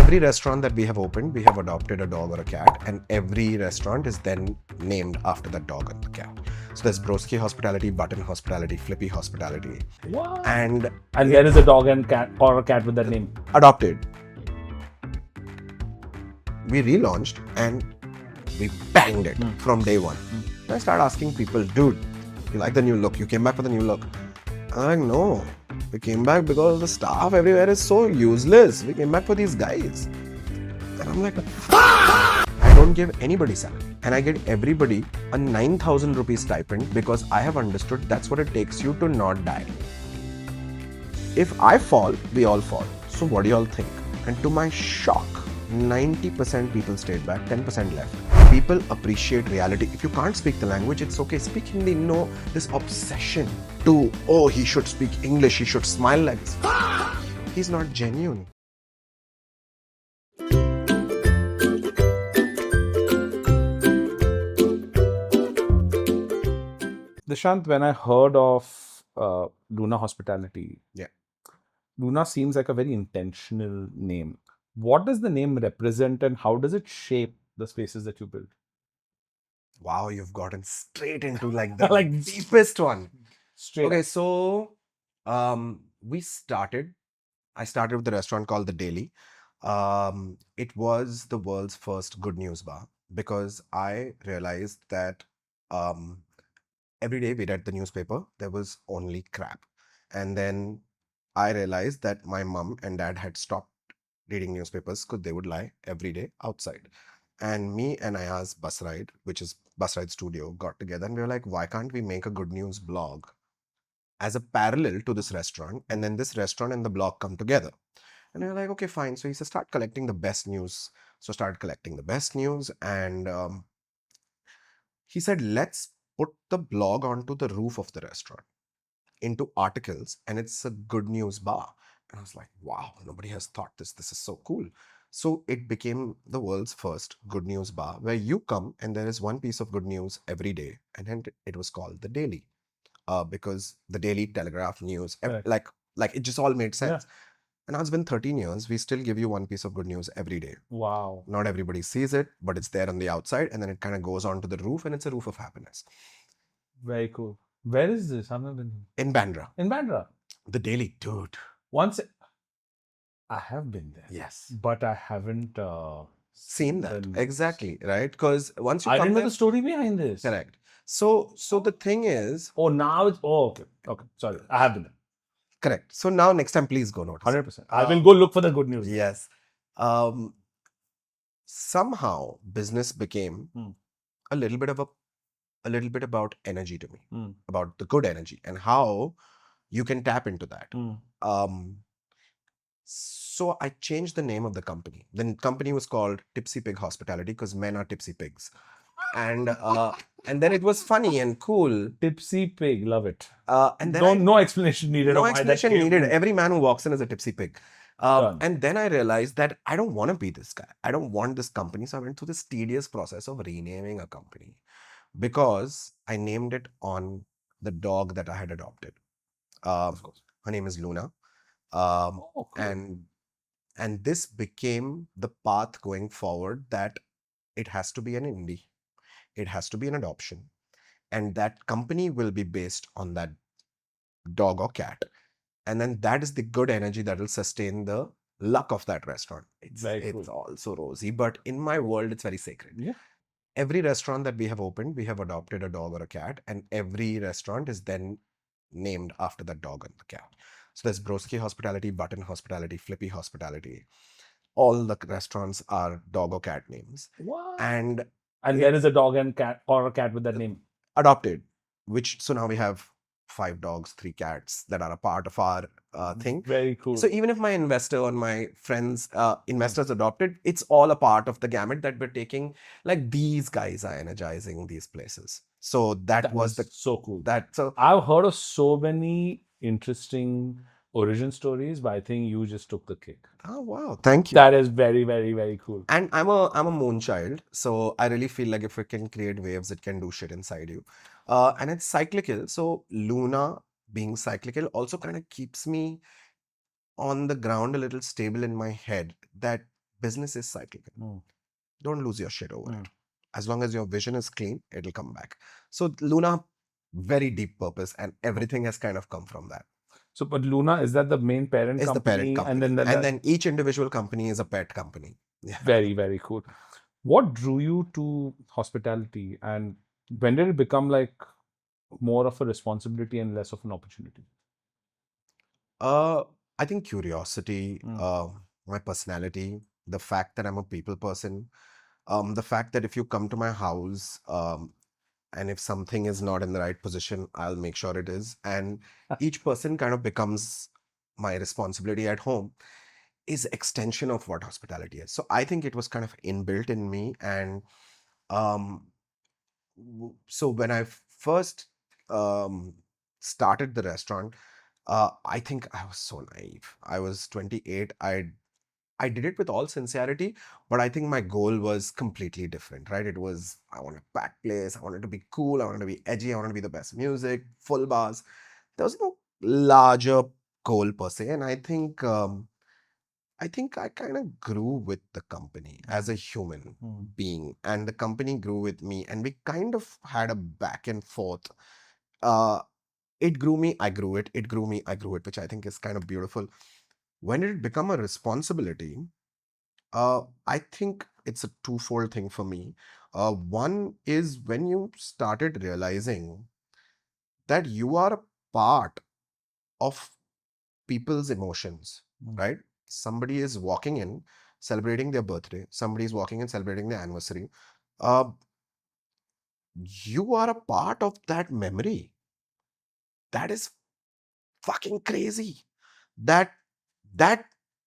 every restaurant that we have opened, we have adopted a dog or a cat, and every restaurant is then named after that dog and the cat. So there's Broski Hospitality, Button Hospitality, Flippy Hospitality, What? and there is a dog and cat or a cat with that name. adopted. We relaunched and we banged it from day one. I started asking people, dude, you like the new look? You came back for the new look? I'm like, no. We came back because the staff everywhere is so useless. We came back for these guys. And I'm like, I don't give anybody salary. And I get everybody a 9,000 rupees stipend because I have understood that's what it takes you to not die. If I fall, we all fall. So what do you all think? And to my shock, 90% people stayed back, 10% left. People appreciate reality. If you can't speak the language, it's okay. Speak Hindi. No, this obsession to, oh, he should speak English, he should smile like this. He's not genuine. Dishant, when I heard of Luna Hospitality, Yeah. Luna seems like a very intentional name. What does the name represent and how does it shape the spaces that you build? Wow, you've gotten straight into like the Like deepest one. straight Okay, up. so I started with a restaurant called The Daily. It was the world's first good news bar because I realized that every day we read the newspaper, there was only crap. And then I realized that my mom and dad had stopped reading newspapers because they would lie every day outside. And me and Aya's bus ride, which is bus ride studio, got together and we were like, why can't we make a good news blog as a parallel to this restaurant? And then this restaurant and the blog come together. And we were like, okay, fine. So he said, start collecting the best news. So started collecting the best news. And he said, let's put the blog onto the roof of the restaurant into articles. And it's a good news bar. And I was like, wow, nobody has thought this. This is so cool. So it became the world's first good news bar where you come and there is one piece of good news every day. And then it was called The Daily because the Daily Telegraph news, Correct. like it just all made sense. Yeah. And now it's been 13 years. We still give you one piece of good news every day. Wow. Not everybody sees it, but it's there on the outside. And then it kind of goes onto the roof and it's a roof of happiness. Very cool. Where is this? I've never been. In Bandra. In Bandra. The Daily, dude. Once I have been there. Yes. But I haven't Seen that. Exactly. Right? Because once you I come didn't know there, the story behind this. correct. So the thing is, Oh, now it's okay. Okay. Sorry. I have been there. correct. So now next time, please go notice. 100%. I will go look for the good news. Yes. Somehow business became a little bit about energy to me, about the good energy and how you can tap into that. So I changed the name of the company. The company was called Tipsy Pig Hospitality because men are tipsy pigs. And then it was funny and cool. Tipsy pig, love it. And then no explanation needed. no explanation needed. Every man who walks in is a tipsy pig. Done. And then I realized that I don't want to be this guy. I don't want this company. So I went through this tedious process of renaming a company because I named it on the dog that I had adopted. Her name is Luna. Cool. And this became the path going forward that it has to be an indie. It has to be an adoption. And that company will be based on that dog or cat. And then that is the good energy that will sustain the luck of that restaurant. It's also rosy, but in my world, it's very sacred. Yeah. Every restaurant that we have opened, we have adopted a dog or a cat, and every restaurant is then named after that dog and the cat. So there's Broski Hospitality, Button Hospitality, Flippy Hospitality. All the restaurants are dog or cat names. What? And there is a dog and cat or a cat with that name. Adopted, so now we have 5 dogs, 3 cats that are a part of our thing. Very cool. So even if my investor or my friends, investors adopted, it's all a part of the gamut that we're taking. Like these guys are energizing these places. So that was so cool. I've heard of so many interesting origin stories, but I think you just took the cake. Oh wow, thank you. That is very, very, very cool. And I'm a moon child, so I really feel like if it can create waves, it can do shit inside you. And it's cyclical. So Luna being cyclical also kind of keeps me on the ground a little stable in my head that Business is cyclical. Mm. Don't lose your shit over Mm. it. As long as your vision is clean, it'll come back. So Luna, very deep purpose, and everything has kind of come from that. So, but Luna, is that the main parent Is the parent company? And company. then that, And then each individual company is a pet company. Yeah. very, very cool. What drew you to hospitality, and when did it become like more of a responsibility and less of an opportunity? Uh, I think curiosity, Mm. my personality, the fact that I'm a people person, the fact that if you come to my house, and if something is not in the right position, I'll make sure it is. And each person kind of becomes my responsibility at home is extension of what hospitality is. So I think it was kind of inbuilt in me. And um, so when I first um, started the restaurant, I think I was so naive. I was 28. I did it with all sincerity, but I think my goal was completely different, right? It was I want a packed place, I wanted to be cool, I wanted to be edgy, I wanted to be the best music, full bars. There was no larger goal per se, and I think I kind of grew with the company as a human Mm. being, and the company grew with me, and we kind of had a back and forth. Uh, it grew me, I grew it, it grew me, I grew it, which I think is kind of beautiful. When did it become a responsibility? I think it's a twofold thing for me. One is when you started realizing that you are a part of people's emotions, Mm. right? Somebody is walking in celebrating their birthday, somebody is walking in celebrating their anniversary. Uh, you are a part of that memory. That is fucking crazy. That that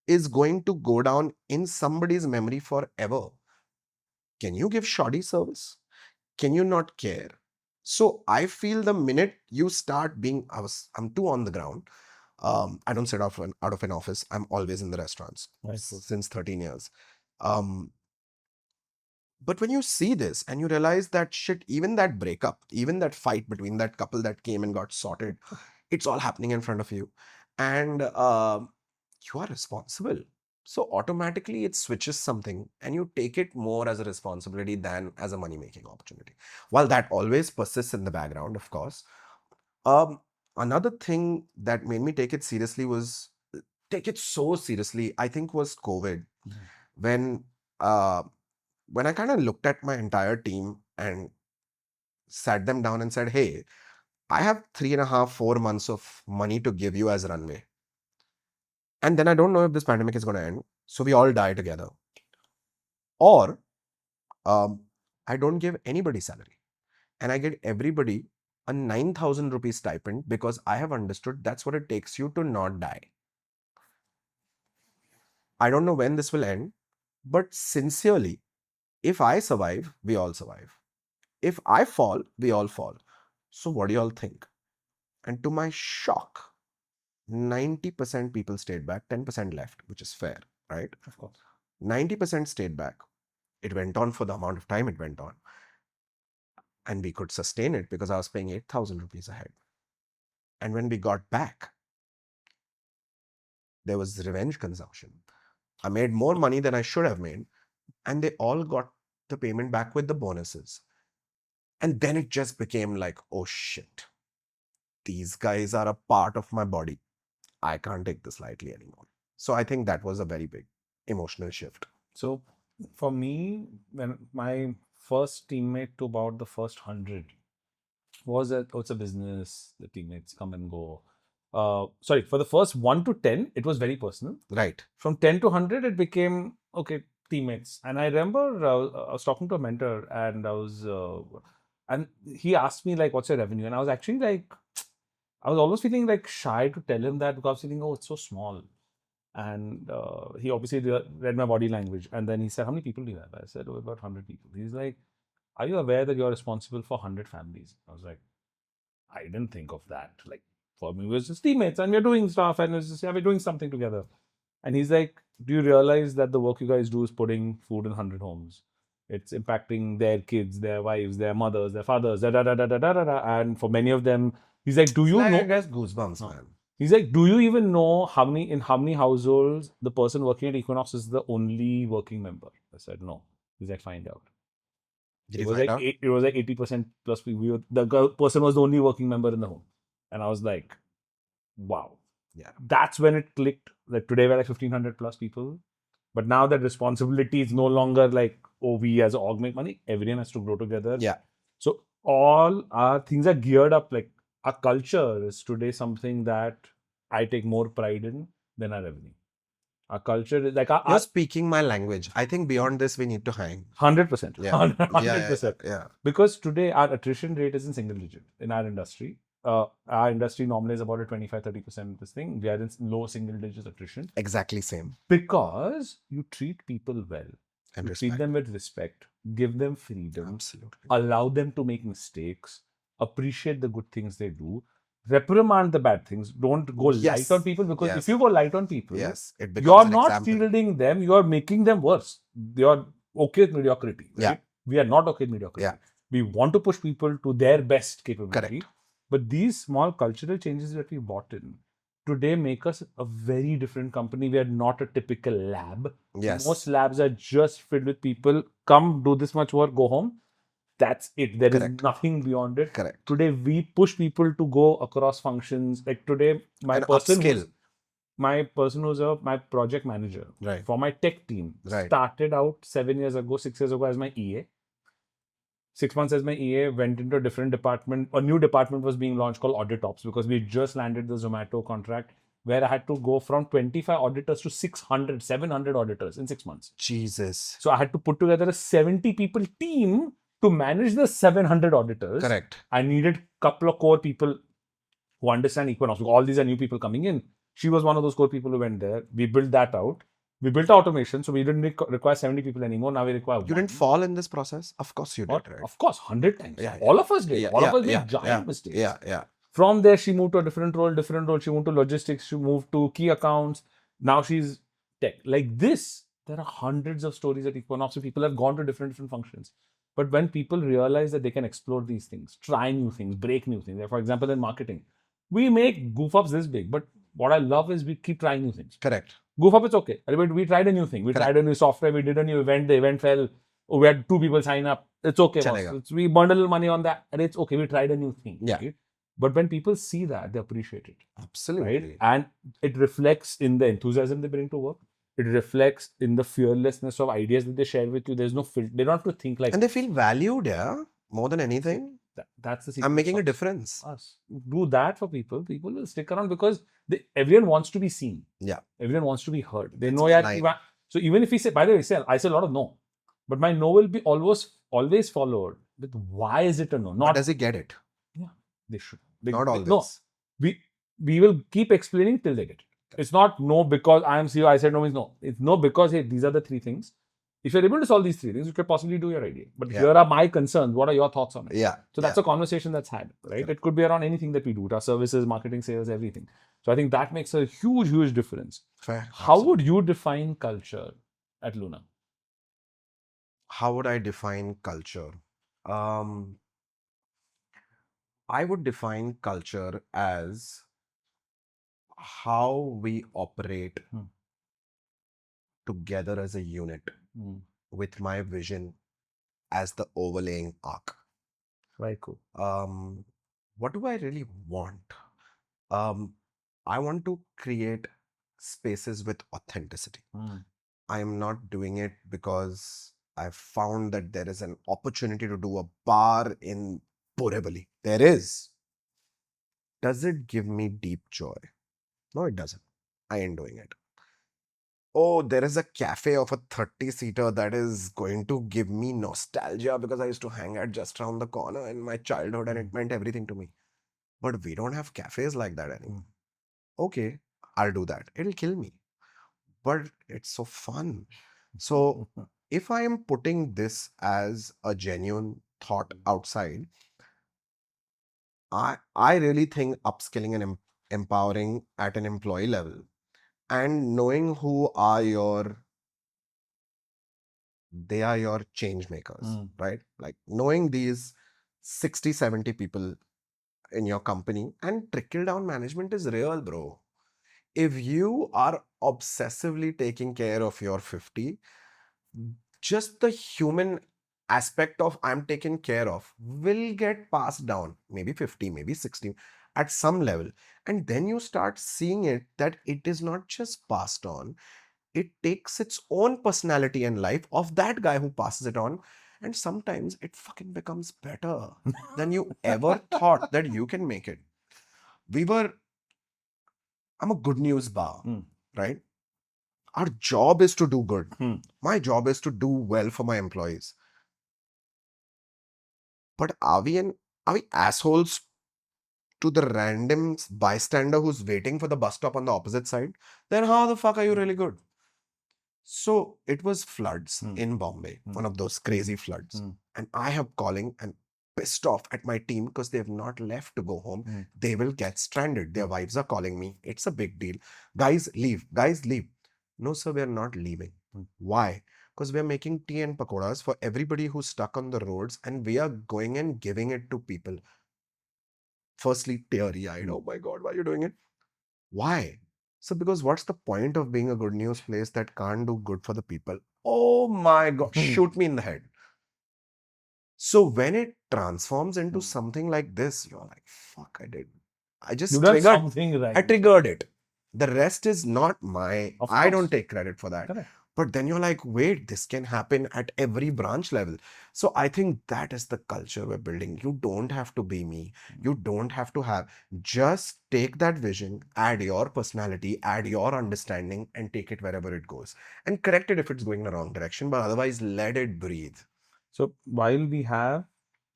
is going to go down in somebody's memory forever. Can you give shoddy service? Can you not care? So I feel the minute you start being, I'm too on the ground. I don't sit out of an office. I'm always in the restaurants Right. since 13 years. Um, but when you see this and you realize that shit, even that breakup, even that fight between that couple that came and got sorted, it's all happening in front of you. And you are responsible. So automatically it switches something and you take it more as a responsibility than as a money making opportunity. While that always persists in the background, of course. Um, Another thing that made me take it seriously was take it so seriously, I think was COVID. Mhm. When uh, when I kind of looked at my entire team and sat them down and said, hey, I have 3.5, 4 months of money to give you as runway. And then I don't know if this pandemic is going to end. So we all die together. Or um, I don't give anybody salary. And I get everybody a 9,000 rupees stipend because I have understood that's what it takes you to not die. I don't know when this will end, but sincerely, if I survive, we all survive. If I fall, we all fall. So what do you all think? And to my shock, 90% people stayed back, 10% left, which is fair, right? Of course. 90% stayed back. It went on for the amount of time it went on. And we could sustain it because I was paying 8,000 rupees a head. And when we got back, there was revenge consumption. I made more money than I should have made. And they all got the payment back with the bonuses. And then it just became like, oh shit, these guys are a part of my body. I can't take this lightly anymore. So I think that was a very big emotional shift. So for me, when my first teammate to about the first 100 was that oh, it's a business, the teammates come and go. Sorry, for the first 1 to 10, it was very personal. Right. From 10 to 100, it became, okay, teammates. And I remember I was talking to a mentor and he asked me, like, what's your revenue? And I was actually like, I was almost feeling like shy to tell him that because I was feeling, oh, it's so small. And he obviously read my body language. And then he said, how many people do you have? I said, oh, about 100 people. He's like, are you aware that you're responsible for 100 families? I was like, I didn't think of that. Like, for me, it was just teammates and we're doing stuff and it's just, yeah, we're doing something together. And he's like, do you realize that the work you guys do is putting food in 100 homes? It's impacting their kids, their wives, their mothers, their fathers, da da da da da da da. And for many of them, he's like, do It's you like, I know? guess, goosebumps, No. man. He's like, do you even know in how many households the person working at Equinox is the only working member? I said, no. He's like, find out. Did you find out? It was like 80% plus people. Person was the only working member in the home. And I was like, wow. Yeah. That's when it clicked. Like today we're like 1,500 plus people. But now that responsibility is no longer like, oh, we as an org make money. Everyone has to grow together. Yeah. So all our things are geared up. Like our culture is today something that I take more pride in than our revenue. Our culture is like You're speaking my language. I think beyond this, we need to hang. 100%. Yeah. 100%. Yeah. Because today our attrition rate is in single digit in our industry. Our industry normally is about a 25-30% this thing. We are in low single digit attrition Exactly same. because you treat people well. And You treat respect. them with respect, give them freedom, Absolutely. allow them to make mistakes, appreciate the good things they do, reprimand the bad things. Don't go light on people because if Yes. you go light on people, Yes. It becomes you're an not example. shielding them, you're making them worse. You're okay with mediocrity, right? Yeah. We are not okay with mediocrity. Yeah. We want to push people to their best capability. Correct. But these small cultural changes that we bought in today make us a very different company. We are not a typical lab. Yes. Most labs are just filled with people. Come do this much work, go home. That's it. There is Correct. nothing beyond it. Correct. Today we push people to go across functions. Like today, my And person upskill. who's my project manager Right. for my tech team Right. started out 7 years ago, 6 years ago as my EA. 6 months as my EA, went into a different department. A new department was being launched called Audit Ops because we just landed the Zomato contract where I had to go from 25 auditors to 600, 700 auditors in 6 months. Jesus. So I had to put together a 70 people team to manage the 700 auditors. Correct. I needed a couple of core people who understand Equinox. All these are new people coming in. She was one of those core people who went there. We built that out. We built automation, so we didn't require 70 people anymore. Now we require You didn't fall in this process? Of course you did, right? Of course, 100 times. Yeah, All of us did. Yeah, All of yeah, us made yeah, giant mistakes. Yeah, yeah. From there, she moved to a different role. She moved to logistics. She moved to key accounts. Now she's tech. Like this, there are hundreds of stories at Equinox where people have gone to different functions. But when people realize that they can explore these things, try new things, break new things. Like for example, in marketing, we make goof ups this big. But what I love is we keep trying new things. Correct. Goof up, it's okay. But we tried a new thing. We tried a new software. We did a new event. The event fell. Oh, we had 2 people sign up. It's okay, boss. We burned a little money on that. And it's okay. We tried a new thing. Yeah. Right? But when people see that, they appreciate it. Absolutely. Right? And it reflects in the enthusiasm they bring to work. It reflects in the fearlessness of ideas that they share with you. There's no filter. They don't have to think like. And they feel valued, yeah, more than anything. That's the secret. I'm making a difference. Us. Do that for people. People will stick around because everyone wants to be seen. Yeah. Everyone wants to be heard. They know that. So even if we say, by the way, I say a lot of no, but my no will be always followed with why is it a no? Not does he get it? Yeah, they should. Not always. No, we will keep explaining till they get it. It's not no because I am CEO. I said no means no. It's no because hey, these are the 3 things. If you're able to solve these 3 things, you could possibly do your idea. But here are my concerns. What are your thoughts on it? Yeah. So that's a conversation that's had, right? It could be around anything that we do, our services, marketing, sales, everything. So I think that makes a huge, huge difference. Fair. How would you define culture at Luna? How would I define culture? I would define culture as how we operate together as a unit with my vision as the overlaying arc. Very cool. What do I really want? I want to create spaces with authenticity. I am not doing it because I've found that there is an opportunity to do a bar in Borivali. There is. Does it give me deep joy? No, it doesn't. I ain't doing it. Oh, there is a cafe of a 30-seater that is going to give me nostalgia because I used to hang out just around the corner in my childhood and it meant everything to me. But we don't have cafes like that anymore. Okay, I'll do that. It'll kill me. But it's so fun. So if I am putting this as a genuine thought outside, I really think upskilling and empowering at an employee level and knowing they are your change makers, right? Like knowing these 60, 70 people in your company, and trickle down management is real, bro. If you are obsessively taking care of your 50, just the human aspect of I'm taken care of will get passed down, maybe 50, maybe 60 at some level. And then you start seeing it that it is not just passed on, it takes its own personality and life of that guy who passes it on. And sometimes it fucking becomes better than you ever thought that you can make it. We were, I'm a good news bar, right? Our job is to do good. My job is to do well for my employees. But are we assholes to the random bystander who's waiting for the bus stop on the opposite side? Then how the fuck are you really good? So it was floods in Bombay, one of those crazy floods. And I have calling and pissed off at my team because they have not left to go home. They will get stranded. Their wives are calling me. It's a big deal. Guys, leave. Guys, leave. No, sir, we are not leaving. Why? Because we are making tea and pakoras for everybody who's stuck on the roads, and we are going and giving it to people. Firstly, teary-eyed. Oh my God, why are you doing it? Why? So, because what's the point of being a good news place that can't do good for the people? Oh my God, shoot me in the head. So, when it transforms into something like this, you're like, fuck, I just You've done triggered. something right. I triggered it. The rest is not my, Of I course. don't take credit for that. Correct. But then you're like, wait, this can happen at every branch level. So I think that is the culture we're building. You don't have to be me. You don't have to have, just take that vision, add your personality, add your understanding, and take it wherever it goes. And correct it if it's going in the wrong direction, but otherwise let it breathe. So while we have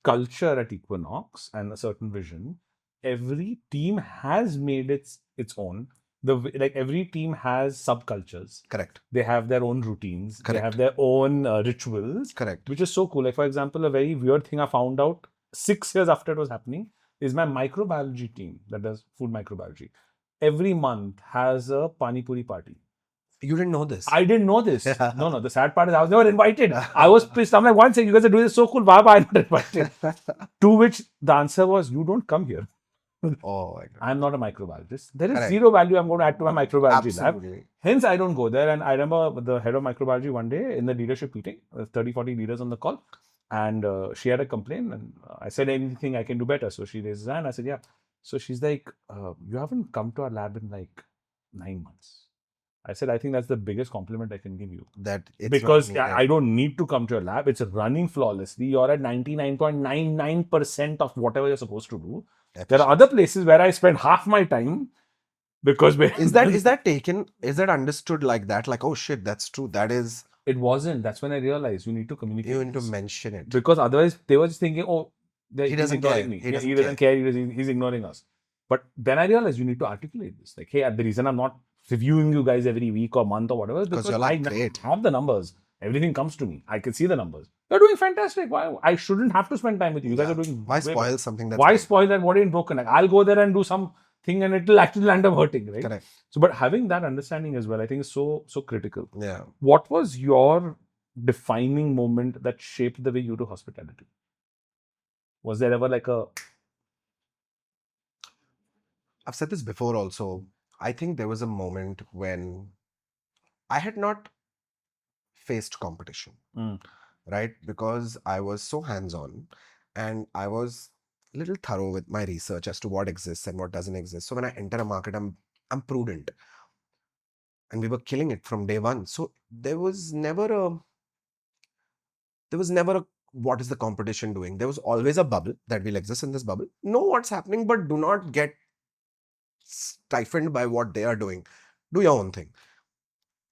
culture at Equinox and a certain vision, every team has made its own. Like every team has subcultures. Correct. They have their own routines. They Correct. have their own rituals. Correct. Which is so cool. Like for example, a very weird thing I found out 6 years after it was happening is my microbiology team that does food microbiology. Every month has a pani puri party. You didn't know this. I didn't know this. No. The sad part is I was never invited. I was pissed. I'm like, one second, you guys are doing this so cool. Why am I not invited? To which the answer was, you don't come here. Oh my God. I'm not a microbiologist. There is Correct. zero value I'm going to add to my microbiology Absolutely. lab. Hence, I don't go there. And I remember the head of microbiology one day in the leadership meeting, 30, 40 leaders on the call. And she had a complaint. And I said, anything I can do better. So she raised her hand. I said, yeah. So she's like, you haven't come to our lab in like 9 months. I said, I think that's the biggest compliment I can give you. That it's Because not needed. I don't need to come to your lab. It's running flawlessly. You're at 99.99% of whatever you're supposed to do. There are other places where I spend half my time because Is that taken? Is that understood like that? Like, oh shit, that's true. That is. it wasn't. That's when I realized you need to communicate. You need to this. mention it. Because otherwise they were just thinking, oh, he's doesn't ignoring care. me. He doesn't He doesn't care. He's ignoring us. But then I realized you need to articulate this. Like, hey, the reason I'm not reviewing you guys every week or month or whatever is because you're like, I great. have the numbers. Everything comes to me. I can see the numbers. You're doing fantastic. Why? I shouldn't have to spend time with you. You guys are doing. Why way spoil better. something that's Why good? spoil that? What ain't broken? Like, I'll go there and do something and it'll actually end up hurting, right? Correct. So, but having that understanding as well, I think is so critical. Yeah. What was your defining moment that shaped the way you do hospitality? Was there ever like a? I've said this before also. I think there was a moment when I had not faced competition, right? Because I was so hands-on and I was a little thorough with my research as to what exists and what doesn't exist. So when I enter a market, I'm prudent. And we were killing it from day one. So there was never a what is the competition doing? There was always a bubble that will exist in this bubble. Know what's happening, but do not get stifled by what they are doing. Do your own thing.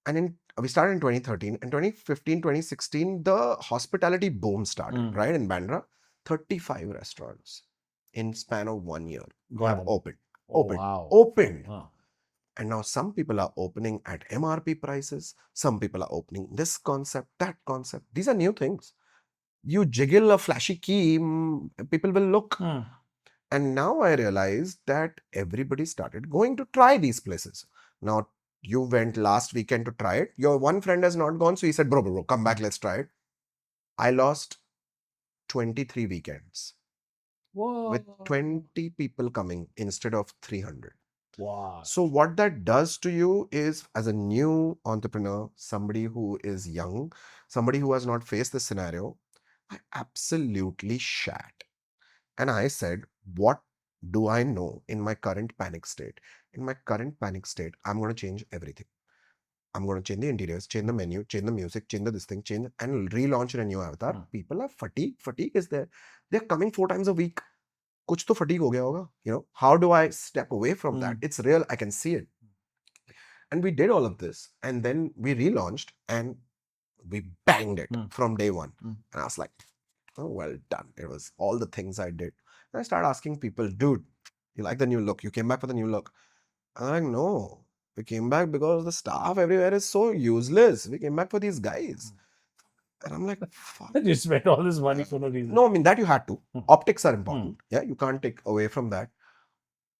And we started in 2013. In 2015, 2016, the hospitality boom started, right? In Bandra, 35 restaurants in span of 1 year have opened. Opened. Wow. And now some people are opening at MRP prices. Some people are opening this concept, that concept. These are new things. You jiggle a flashy key, people will look. And now I realized that everybody started going to try these places. Now, you went last weekend to try it. Your one friend has not gone. So he said, bro, come back, let's try it. I lost 23 weekends with Whoa. 20 people coming instead of 300. Wow. So what that does to you is, as a new entrepreneur, somebody who is young, somebody who has not faced this scenario, I absolutely shat. And I said, what do I know in my current panic state? In my current panic state, I'm going to change everything. I'm going to change the interiors, change the menu, change the music, change the this thing, change and relaunch in a new avatar. People are fatigued. Fatigue is there. They're coming 4 times a week. Kuch to fatigue ho gaya hoga. How do I step away from that? It's real. I can see it. And we did all of this. And then we relaunched and we banged it from day one. And I was like, oh, well done. It was all the things I did. And I started asking people, dude, you like the new look? You came back for the new look? I'm like, no. We came back because the staff everywhere is so useless. We came back for these guys. And I'm like, fuck. You spent all this money for no reason. No, I mean, that you had to. Optics are important. Yeah, you can't take away from that.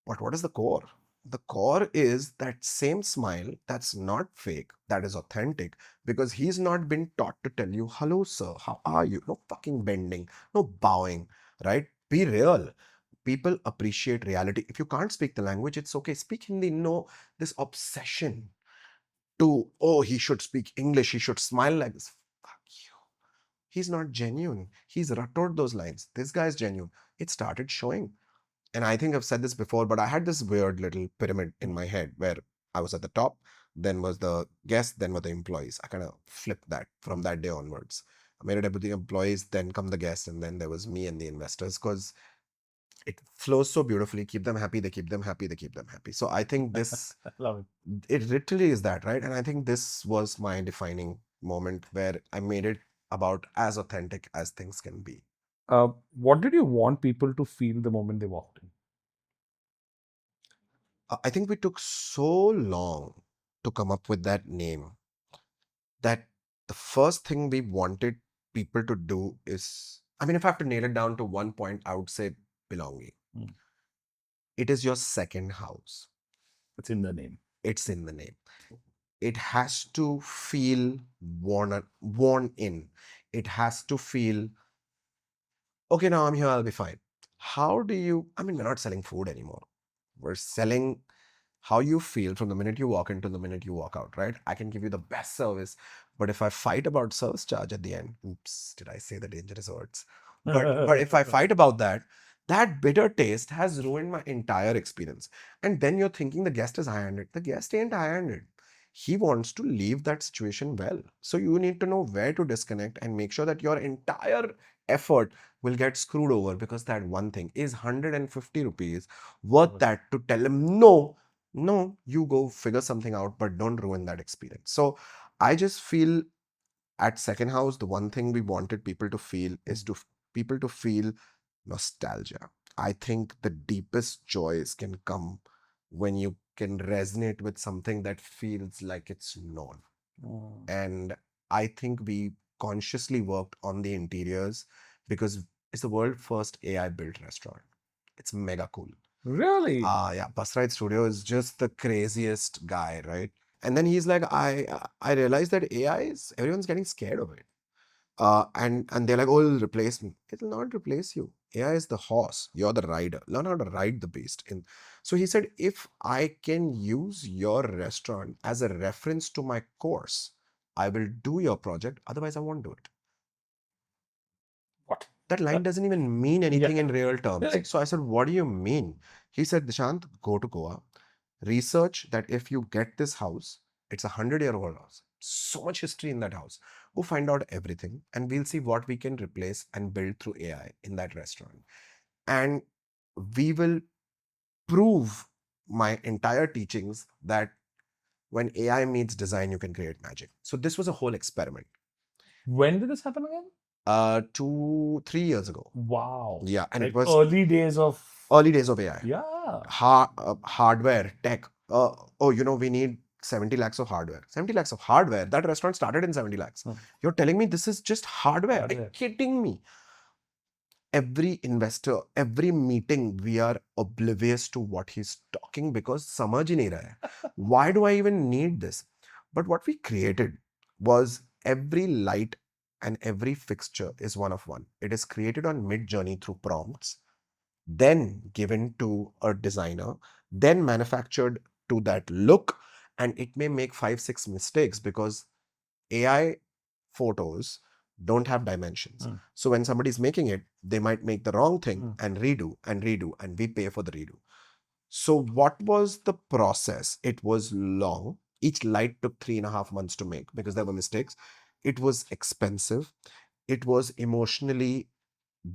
But what is the core? The core is that same smile that's not fake, that is authentic, because he's not been taught to tell you, hello, sir, how are you? No fucking bending, no bowing, right? Be real. People appreciate reality. If you can't speak the language, it's okay. Speak Hindi. No, this obsession to, oh, he should speak English, he should smile like this. Fuck you. He's not genuine. He's ruttered those lines. This guy's genuine. It started showing. And I think I've said this before, but I had this weird little pyramid in my head where I was at the top, then was the guests, then were the employees. I kind of flipped that from that day onwards. I made it up with the employees, then come the guests, and then there was me and the investors, because it flows so beautifully. Keep them happy, they keep them happy, they keep them happy. So I think this, Love it literally is that, right? And I think this was my defining moment where I made it about as authentic as things can be. it. What did you want people to feel the moment they walked in? I think we took so long to come up with that name that the first thing we wanted people to do is, I mean, if I have to nail it down to one point, I would say belonging. It is your second house. It's in the name. It's in the name. It has to feel worn in. It has to feel, okay, now I'm here, I'll be fine. How do you, I mean, we're not selling food anymore. We're selling how you feel from the minute you walk in to the minute you walk out, right? I can give you the best service, but if I fight about service charge at the end, oops, did I say the dangerous words? But if I fight about that, that bitter taste has ruined my entire experience. And then you're thinking the guest is high-handed. The guest ain't high-handed. He wants to leave that situation well. So you need to know where to disconnect and make sure that your entire effort will get screwed over, because that one thing is 150 rupees worth that to tell him no. No, you go figure something out, but don't ruin that experience. So I just feel at Second House, the one thing we wanted people to feel is people to feel nostalgia. I think the deepest joys can come when you can resonate with something that feels like it's known. And I think we consciously worked on the interiors because it's the world first AI built restaurant. It's mega cool. Really? Yeah, Bus Ride Studio is just the craziest guy, right? And then he's like, I realized that AI is, everyone's getting scared of it. And they're like, oh, it'll replace me. It'll not replace you. AI is the horse. You're the rider. Learn how to ride the beast. So he said, if I can use your restaurant as a reference to my course, I will do your project. Otherwise, I won't do it. What? That line doesn't even mean anything in real terms. Like- So I said, what do you mean? He said, Dishant, go to Goa. Research that if you get this house, it's 100-year-old house. So much history in that house. Go find out everything and we'll see what we can replace and build through AI in that restaurant. And we will prove my entire teachings that when AI meets design, you can create magic. So this was a whole experiment. When did this happen again? 2-3 years ago. Wow. Yeah, and Like it was early days of AI. yeah. Hardware, tech. We need 70 lakhs of hardware. 70 lakhs of hardware. That restaurant started in 70 lakhs. You're telling me this is just hardware? Are you kidding me? Every investor, every meeting, we are oblivious to what he's talking because samajh hi nahi raha hai. Why do I even need this? But what we created was every light and every fixture is one of one. It is created on mid journey through prompts. then given to a designer, then manufactured to that look, and it may make 5, 6 mistakes because AI photos don't have dimensions. Mm. So when somebody's making it, they might make the wrong thing Mm. and redo and redo, and we pay for the redo. So what was the process? It was long. Each light took 3.5 months to make because there were mistakes. It was expensive. It was emotionally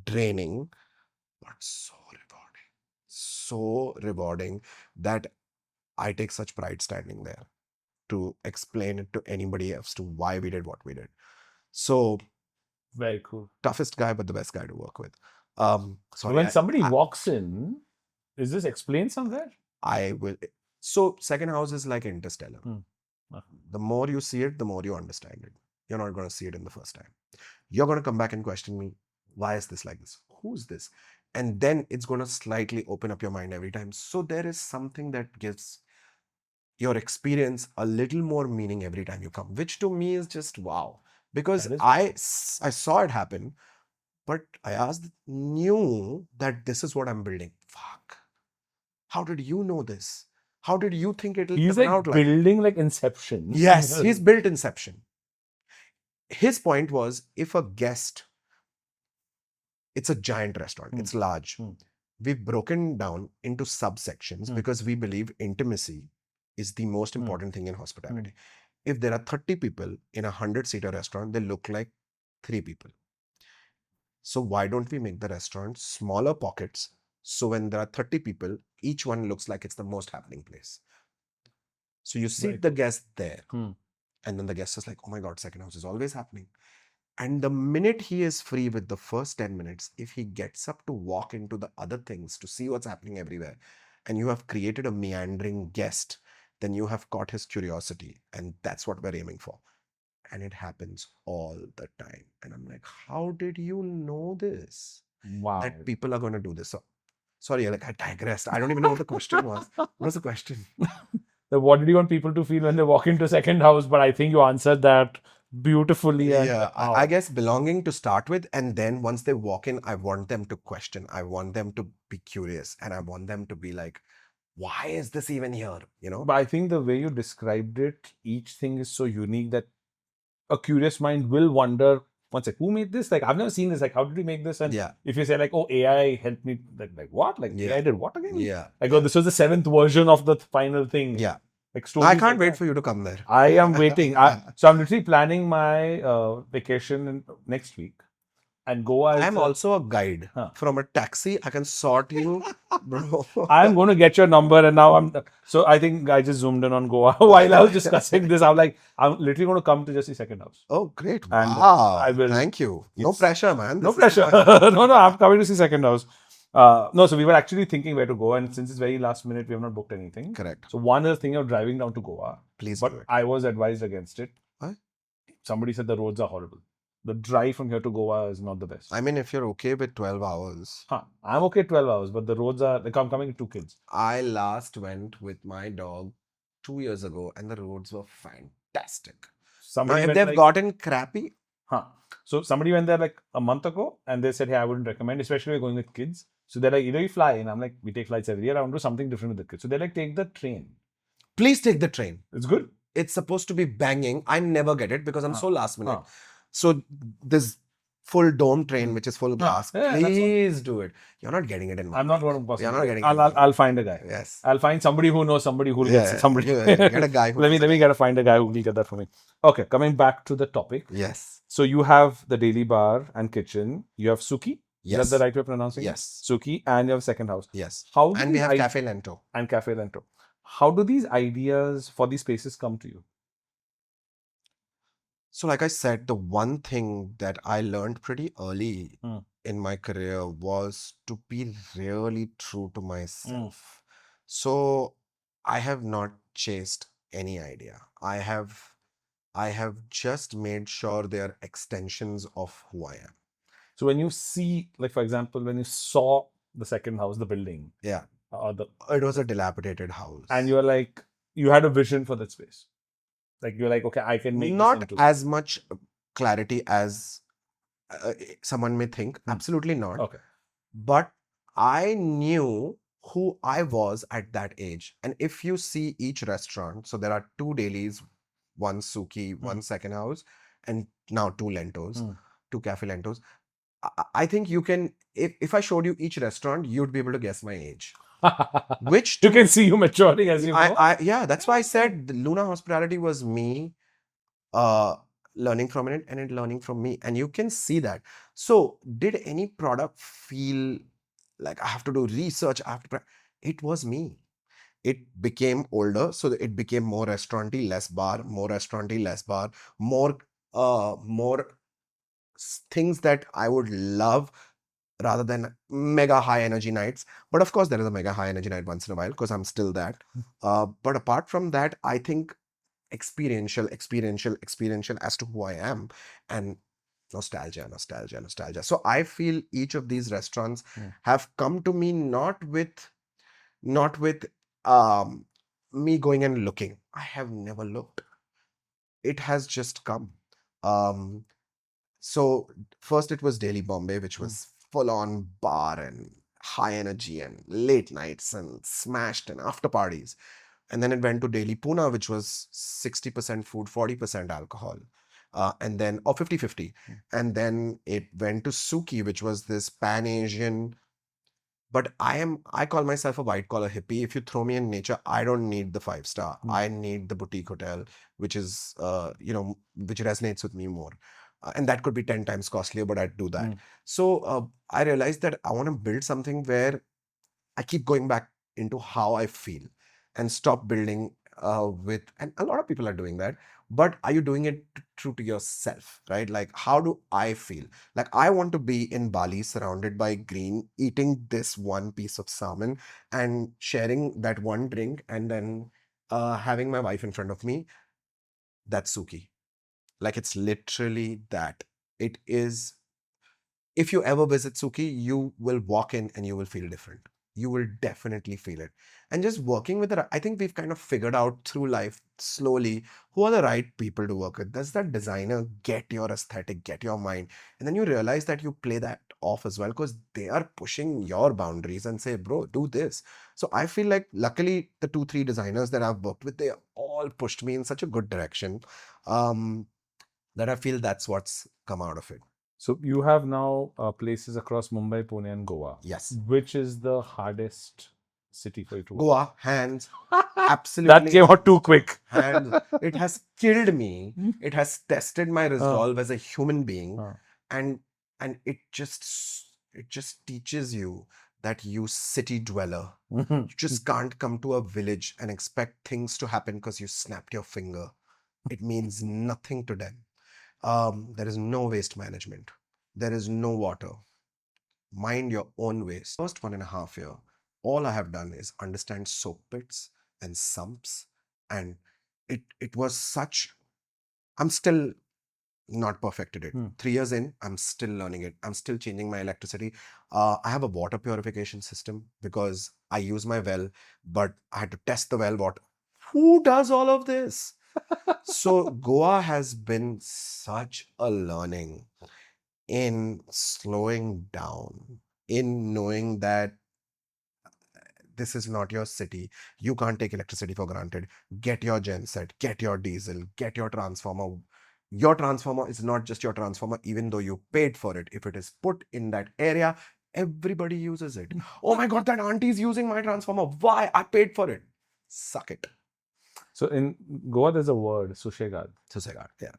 draining, but so rewarding. So rewarding that I take such pride standing there to explain it to anybody else to why we did what we did. So Very cool. toughest guy, but the best guy to work with. But Sorry, when somebody walks in, is this explained somewhere? I will. So second house is like Interstellar. Mm. The more you see it, the more you understand it. You're not going to see it in the first time. You're going to come back and question me, why is this like this? Who's this? And then it's going to slightly open up your mind every time. So there is something that gives your experience a little more meaning every time you come, which to me is just wow. Because That is I saw it happen, but I knew that this is what I'm building. Fuck. How did you know this? How did you think it'll He's turn like out like? building like Inception. Yes, he's built Inception. His point was if a guest, it's a giant restaurant, it's large. We've broken down into subsections because we believe intimacy is the most important thing in hospitality. If there are 30 people in a 100-seater restaurant, they look like 3 people. So why don't we make the restaurant smaller pockets? So when there are 30 people, each one looks like it's the most happening place. So you seat the guest there. And then the guest is like, oh my God, second house is always happening. And the minute he is free with the first 10 minutes, if he gets up to walk into the other things to see what's happening everywhere, and you have created a meandering guest, then you have caught his curiosity. And that's what we're aiming for. And it happens all the time. And I'm like, how did you know this? Wow. That people are going to do this. So, sorry, like I digressed. I don't even know what the question was. What was the question? What did you want people to feel when they walk into second house? But I think you answered that beautifully. And Yeah, wow. I guess belonging to start with, and then once they walk in, I want them to question. I want them to be curious, and I want them to be like, why is this even here? You know? But I think the way you described it, each thing is so unique that a curious mind will wonder, one sec, who made this? Like, I've never seen this. Like, how did we make this? And Yeah. if you say like, oh, AI helped me, like what? Like Yeah. AI did what again? Yeah. Like, oh, this was the 7th version of the final thing. Yeah. Like I stories can't like wait that. for you to come there. I am waiting. So I'm literally planning my vacation next week. And Goa is I'm also a guide. Huh. From a taxi, I can sort you, bro. I'm going to get your number, and now so I think I just zoomed in on Goa while I was discussing this. I'm like, I'm literally going to come to just the second house. Oh, great. And Wow. I will. Thank you. No Yes. pressure, man. No This is pressure. fun. No, I'm coming to see second house. No, so we were actually thinking where to go, and since it's very last minute, we have not booked anything. Correct. So one is thinking of driving down to Goa. Please But do it. I was advised against it. What? Somebody said the roads are horrible. The drive from here to Goa is not the best. I mean, if you're okay with 12 hours. I'm okay 12 hours, but the roads are like I'm coming with 2 kids. I last went with my dog 2 years ago, and the roads were fantastic. Somebody Now, if went they've like, gotten crappy, So somebody went there like a month ago, and they said, "Hey, I wouldn't recommend, especially if you're going with kids." So they're like, either you fly, and I'm like, we take flights every year. I want to do something different with the kids. So they're like, take the train. please take the train. It's good. It's supposed to be banging. I never get it because I'm so last minute. So this full dome train, which is full glass, Yeah, please do it. You're not getting it in I'm not going to. You're not getting I'll find a guy. Yes. I'll find somebody who knows somebody who'll Yeah, get somebody. get a guy who let me get find a guy who will get that for me. Okay, coming back to the topic. Yes. So you have the daily bar and kitchen. You have Suki. Yes. Is that the right way of pronouncing it? Yes. Suki, and you have second house. Yes. How And we have Cafe Lento. And Cafe Lento. How do these ideas for these spaces come to you? So, like I said, the one thing that I learned pretty early in my career was to be really true to myself. So, I have not chased any idea. I have just made sure they are extensions of who I am. So when you see, like for example, when you saw the second house, the building, Yeah. it was a dilapidated house. And you were like, you had a vision for that space. Like you're like, okay, I can make not as much clarity as someone may think. Absolutely not. Okay. But I knew who I was at that age. And if you see each restaurant, so there are two dailies, one Suki, one second house, and now two Lentos, two Cafe Lentos. I think you can, if I showed you each restaurant, you'd be able to guess my age. Which you can see you maturing as you go. yeah, that's why I said the Luna Hospitality was me uh learning from it and it learning from me. And you can see that. So did any product feel like I have to do research? It was me. It became older, so it became more restauranty, less bar, more restauranty, less bar, more things that I would love rather than mega high energy nights. But of course, there is a mega high energy night once in a while because I'm still that. But apart from that, I think experiential as to who I am, and nostalgia. So I feel each of these restaurants have come to me not with um me going and looking. I have never looked. It has just come. Um, so first it was Delhi Bombay, which was full on bar and high energy and late nights and smashed and after parties. And then it went to Delhi Pune, which was 60% food, 40% alcohol. And then, or 50-50. And then it went to Suki, which was this Pan-Asian. But I call myself a white collar hippie. If you throw me in nature, I don't need the 5 star. I need the boutique hotel, which is, which resonates with me more. And that could be 10 times costlier, but I'd do that. So I realized that I want to build something where I keep going back into how I feel and stop building and a lot of people are doing that. But are you doing it true to yourself, right? Like, how do I feel? Like, I want to be in Bali surrounded by green, eating this one piece of salmon and sharing that one drink and then having my wife in front of me. That's Suki. Like, it's literally that. It is, if you ever visit Suki, you will walk in and you will feel different. You will definitely feel it. And just working with it, I think we've kind of figured out through life slowly who are the right people to work with. Does that designer get your aesthetic, get your mind? And then you realize that you play that off as well because they are pushing your boundaries and say, bro, do this. So I feel like luckily the 2, 3 designers that I've worked with, they all pushed me in such a good direction that I feel that's what's come out of it. So you have now places across Mumbai, Pune, and Goa. Yes. Which is the hardest city for you to work? Goa, hands, That absolutely. came out too quick. Hands. It has killed me. It has tested my resolve as a human being, and it just teaches you that you city dweller, you just can't come to a village and expect things to happen because you snapped your finger. It means nothing to them. There is no waste management. There is no water. Mind your own waste. First 1.5 year, all I have done is understand soak pits and sumps, and it was such. I'm still not perfected it. 3 years in, I'm still learning it. I'm still changing my electricity. I have a water purification system because I use my well, but I had to test the well. Who does all of this? So Goa has been such a learning in slowing down, in knowing that this is not your city. You can't take electricity for granted. Get your genset, get your diesel, get your transformer. Your transformer is not just your transformer, even though you paid for it. If it is put in that area, everybody uses it. Oh my God, that auntie is using my transformer. Why? I paid for it. Suck it. So in Goa, there's a word, sushegad. Susegad, yeah.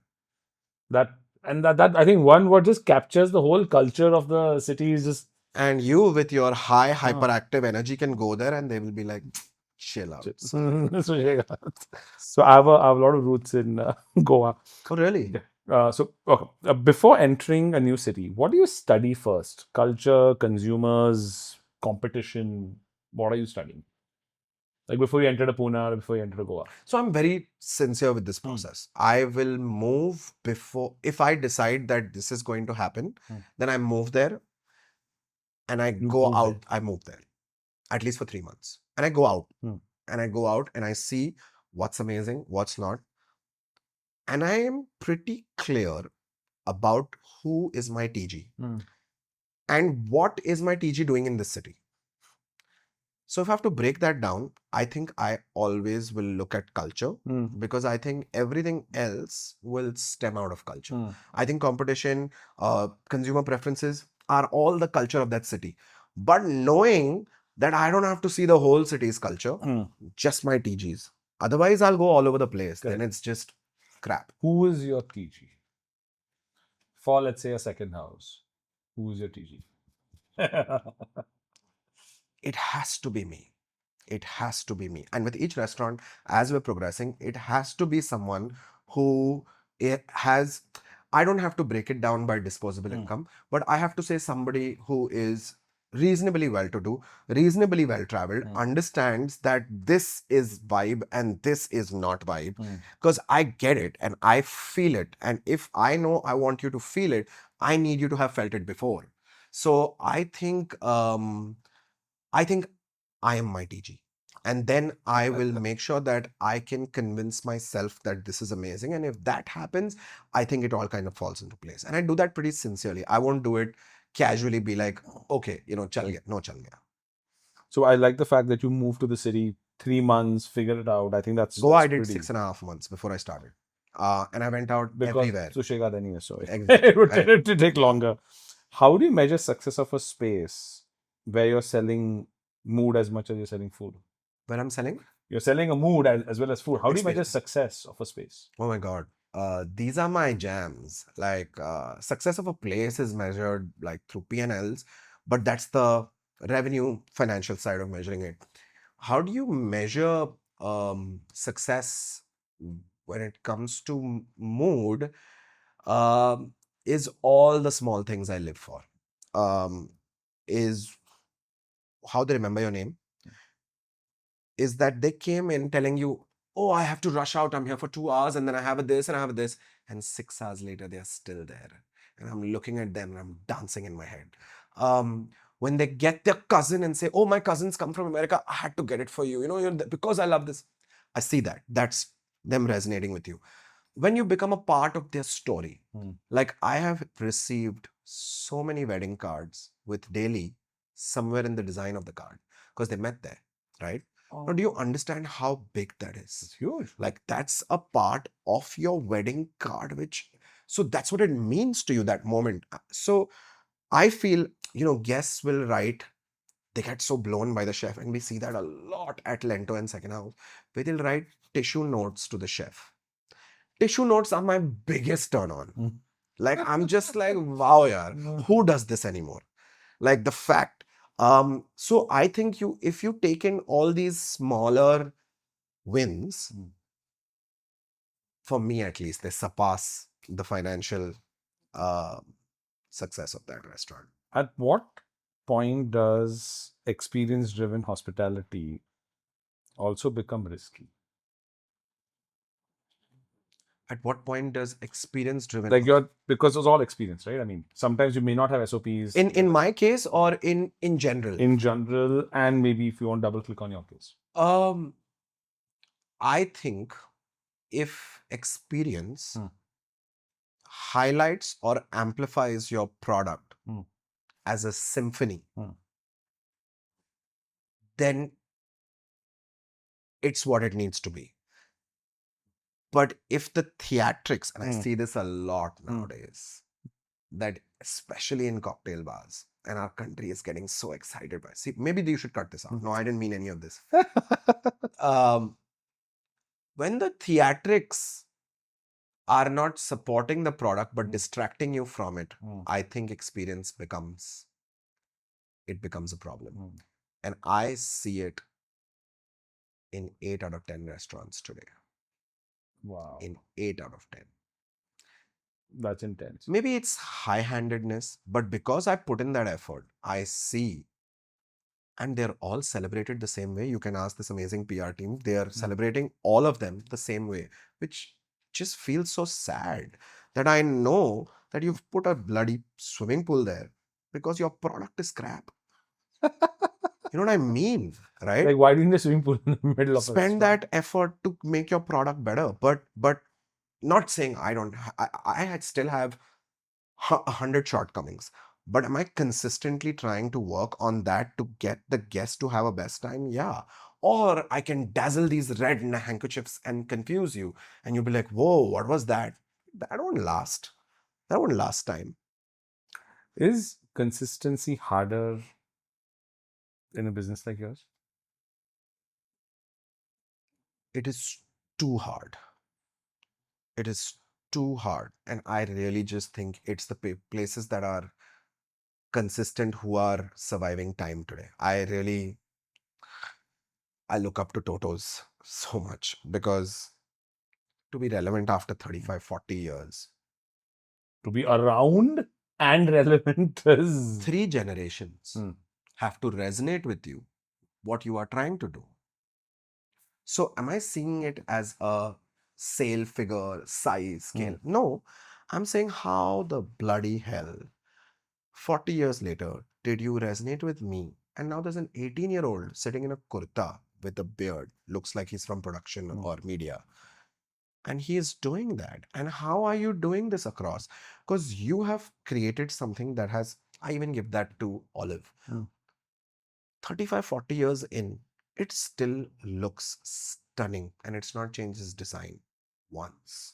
That I think one word just captures the whole culture of the city. Is just And you, with your high hyperactive energy, can go there and they will be like, chill out. sushegad. So I have a lot of roots in Goa. Oh, really? So okay. Before entering a new city, what do you study first? Culture, consumers, competition. What are you studying? Like before you entered a Pune or before you entered a Goa? So I'm very sincere with this process. I will move before, if I decide that this is going to happen, then I move there and I go out. I move there at least for 3 months. And I go out and I go out and I see what's amazing, what's not. And I am pretty clear about who is my TG and what is my TG doing in this city. So if I have to break that down, I think I always will look at culture, because I think everything else will stem out of culture. I think competition, consumer preferences are all the culture of that city. But knowing that I don't have to see the whole city's culture, just my TGs. Otherwise, I'll go all over the place. Then it's just crap. Who is your TG? For, let's say, a second house. Who is your TG? It has to be me. It has to be me. And with each restaurant, as we're progressing, it has to be someone who has, I don't have to break it down by disposable income, but I have to say somebody who is reasonably well to do, reasonably well traveled, understands that this is vibe and this is not vibe. Because I get it and I feel it. And if I know I want you to feel it, I need you to have felt it before. So I think I am my TG. And then I will make sure that I can convince myself that this is amazing. And if that happens, I think it all kind of falls into place. And I do that pretty sincerely. I won't do it casually, be like, okay, chal gaya. No, chal gaya. So I like the fact that you moved to the city 3 months, figure it out. I think that's Goa, I pretty. did 6.5 months before I started. And I went out Because everywhere. Sushi anyway, so Exactly. it would tend to take longer. How do you measure success of a space where you're selling mood as much as you're selling food? When I'm selling? You're selling a mood as well as food. How do you measure Experience. success of a space? Oh my God. These are my jams. Like, success of a place is measured like through P&Ls, but that's the revenue financial side of measuring it. How do you measure success when it comes to mood? Is all the small things I live for. Is how they remember your name. Is that they came in telling you, oh, I have to rush out. I'm here for 2 hours and then I have a this and I have a this. And 6 hours later, they're still there. And I'm looking at them and I'm dancing in my head. When they get their cousin and say, oh, my cousins come from America, I had to get it for you. Because I love this. I see that. That's them resonating with you. When you become a part of their story, like I have received so many wedding cards with daily somewhere in the design of the card because they met there, right? Now, do you understand how big that is? It's huge. Like, that's a part of your wedding card, so that's what it means to you, that moment. So I feel, guests will write, they get so blown by the chef, and we see that a lot at Lento and Second House, where they'll write tissue notes to the chef. Tissue notes are my biggest turn on. Like, I'm just like, wow, yaar, who does this anymore? Like the fact. So I think if you take in all these smaller wins, for me at least, they surpass the financial success of that restaurant. At what point does experience-driven hospitality also become risky? At what point does experience-driven, Like because it's all experience, right? I mean, sometimes you may not have SOPs in my case or in general? in general, and maybe if you want double click on your case. I think if experience highlights or amplifies your product as a symphony, then it's what it needs to be. But if the theatrics, and I see this a lot nowadays, that especially in cocktail bars, and our country is getting so excited by, see, maybe you should cut this out. No, I didn't mean any of this. When the theatrics are not supporting the product but distracting you from it, I think experience becomes a problem. And I see it in 8 out of 10 restaurants today. Wow. In 8 out of 10. That's intense. Maybe it's high-handedness, but because I put in that effort, I see, and they're all celebrated the same way. You can ask this amazing PR team. They are celebrating all of them the same way, which just feels so sad that I know that you've put a bloody swimming pool there because your product is crap. You know what I mean, right? Like, why doing the swimming pool in the middle of Spend that effort to make your product better, but not saying I still have 100 shortcomings, But am I consistently trying to work on that to get the guest to have a best time? Yeah. Or I can dazzle these red handkerchiefs and confuse you, and you'll be like, whoa, what was that? That won't last. That won't last time. Is consistency harder in a business like yours? It is too hard. It is too hard. And I really just think it's the places that are consistent who are surviving time today. I look up to Totos so much because to be relevant after 35, 40 years, To be around and relevant is. three generations Hmm. have to resonate with you, what you are trying to do. So, am I seeing it as a sale figure, size, Hmm. scale? No, I'm saying how the bloody hell, 40 years later, did you resonate with me? And now there's an 18-year-old sitting in a kurta with a beard, looks like he's from production Hmm. or media, and he is doing that. And how are you doing this across? Because you have created something that has, I even give that to Olive. Hmm. 35, 40 years in, it still looks stunning and it's not changed its design once.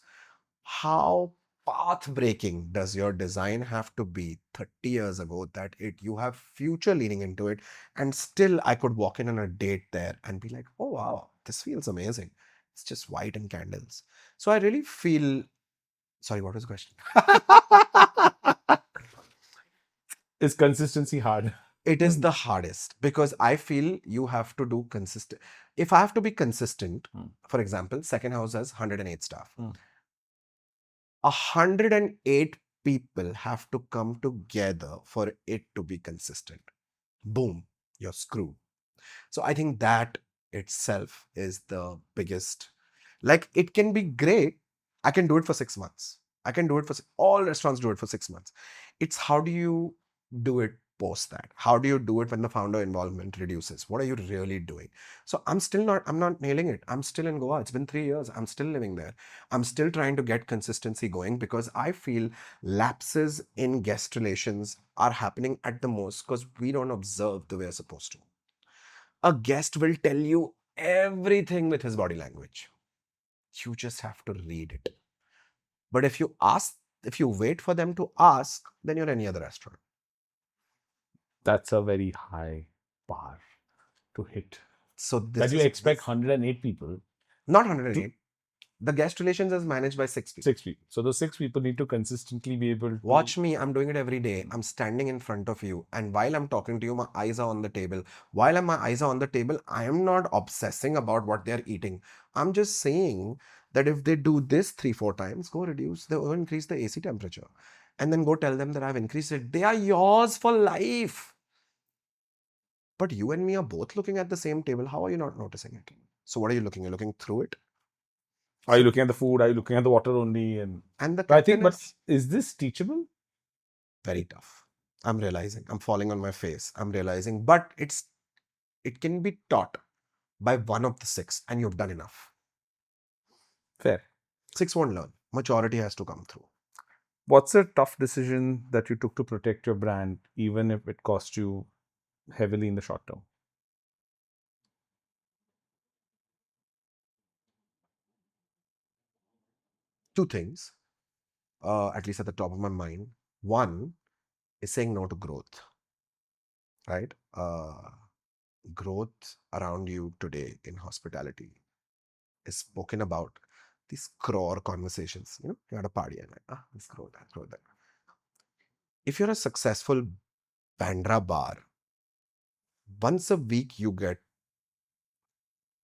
How path breaking does your design have to be 30 years ago that it you have future leaning into it, and still I could walk in on a date there and be like, oh wow, this feels amazing. It's just white and candles. So I really feel, sorry, what was the question? Is consistency hard? It is the hardest because I feel you have to do consistent. If I have to be consistent, Hmm. for example, second house has 108 staff. Hmm. 108 people have to come together for it to be consistent. Boom, you're screwed. So I think that itself is the biggest. Like, it can be great. I can do it for 6 months. I can do it for all restaurants do it for 6 months. It's how do you do it post that? How do you do it when the founder involvement reduces? What are you really doing? So I'm not nailing it. I'm still in Goa. It's been 3 years. I'm still living there. I'm still trying to get consistency going because I feel lapses in guest relations are happening at the most because we don't observe the way we're supposed to. A guest will tell you everything with his body language. You just have to read it. But if you wait for them to ask, then you're any other restaurant. That's a very high bar to hit. So That this you is expect 108 people not to 108. The guest relations is managed by 6 people. 6 people. So those 6 people need to consistently be able to. Watch me, I'm doing it every day. I'm standing in front of you, and while I'm talking to you, my eyes are on the table. While my eyes are on the table, I am not obsessing about what they're eating. I'm just saying that if they do this 3, 4 times, go increase the AC temperature. And then go tell them that I've increased it. They are yours for life. But you and me are both looking at the same table. How are you not noticing it? So what are you looking? You're looking through it. Are you So looking at the food? Are you looking at the water only? And and the but I think, captain but is is this teachable? very tough. I'm realizing. I'm falling on my face. I'm realizing. But it can be taught by one of the six, and you've done enough. Fair. Six won't learn. Maturity has to come through. What's a tough decision that you took to protect your brand, even if it cost you heavily in the short term? Two things, at least at the top of my mind. One is saying no to growth, right? Growth around you today in hospitality is spoken about these crore conversations. You're at a party and like, let's grow that, grow that. If you're a successful Bandra bar, once a week you get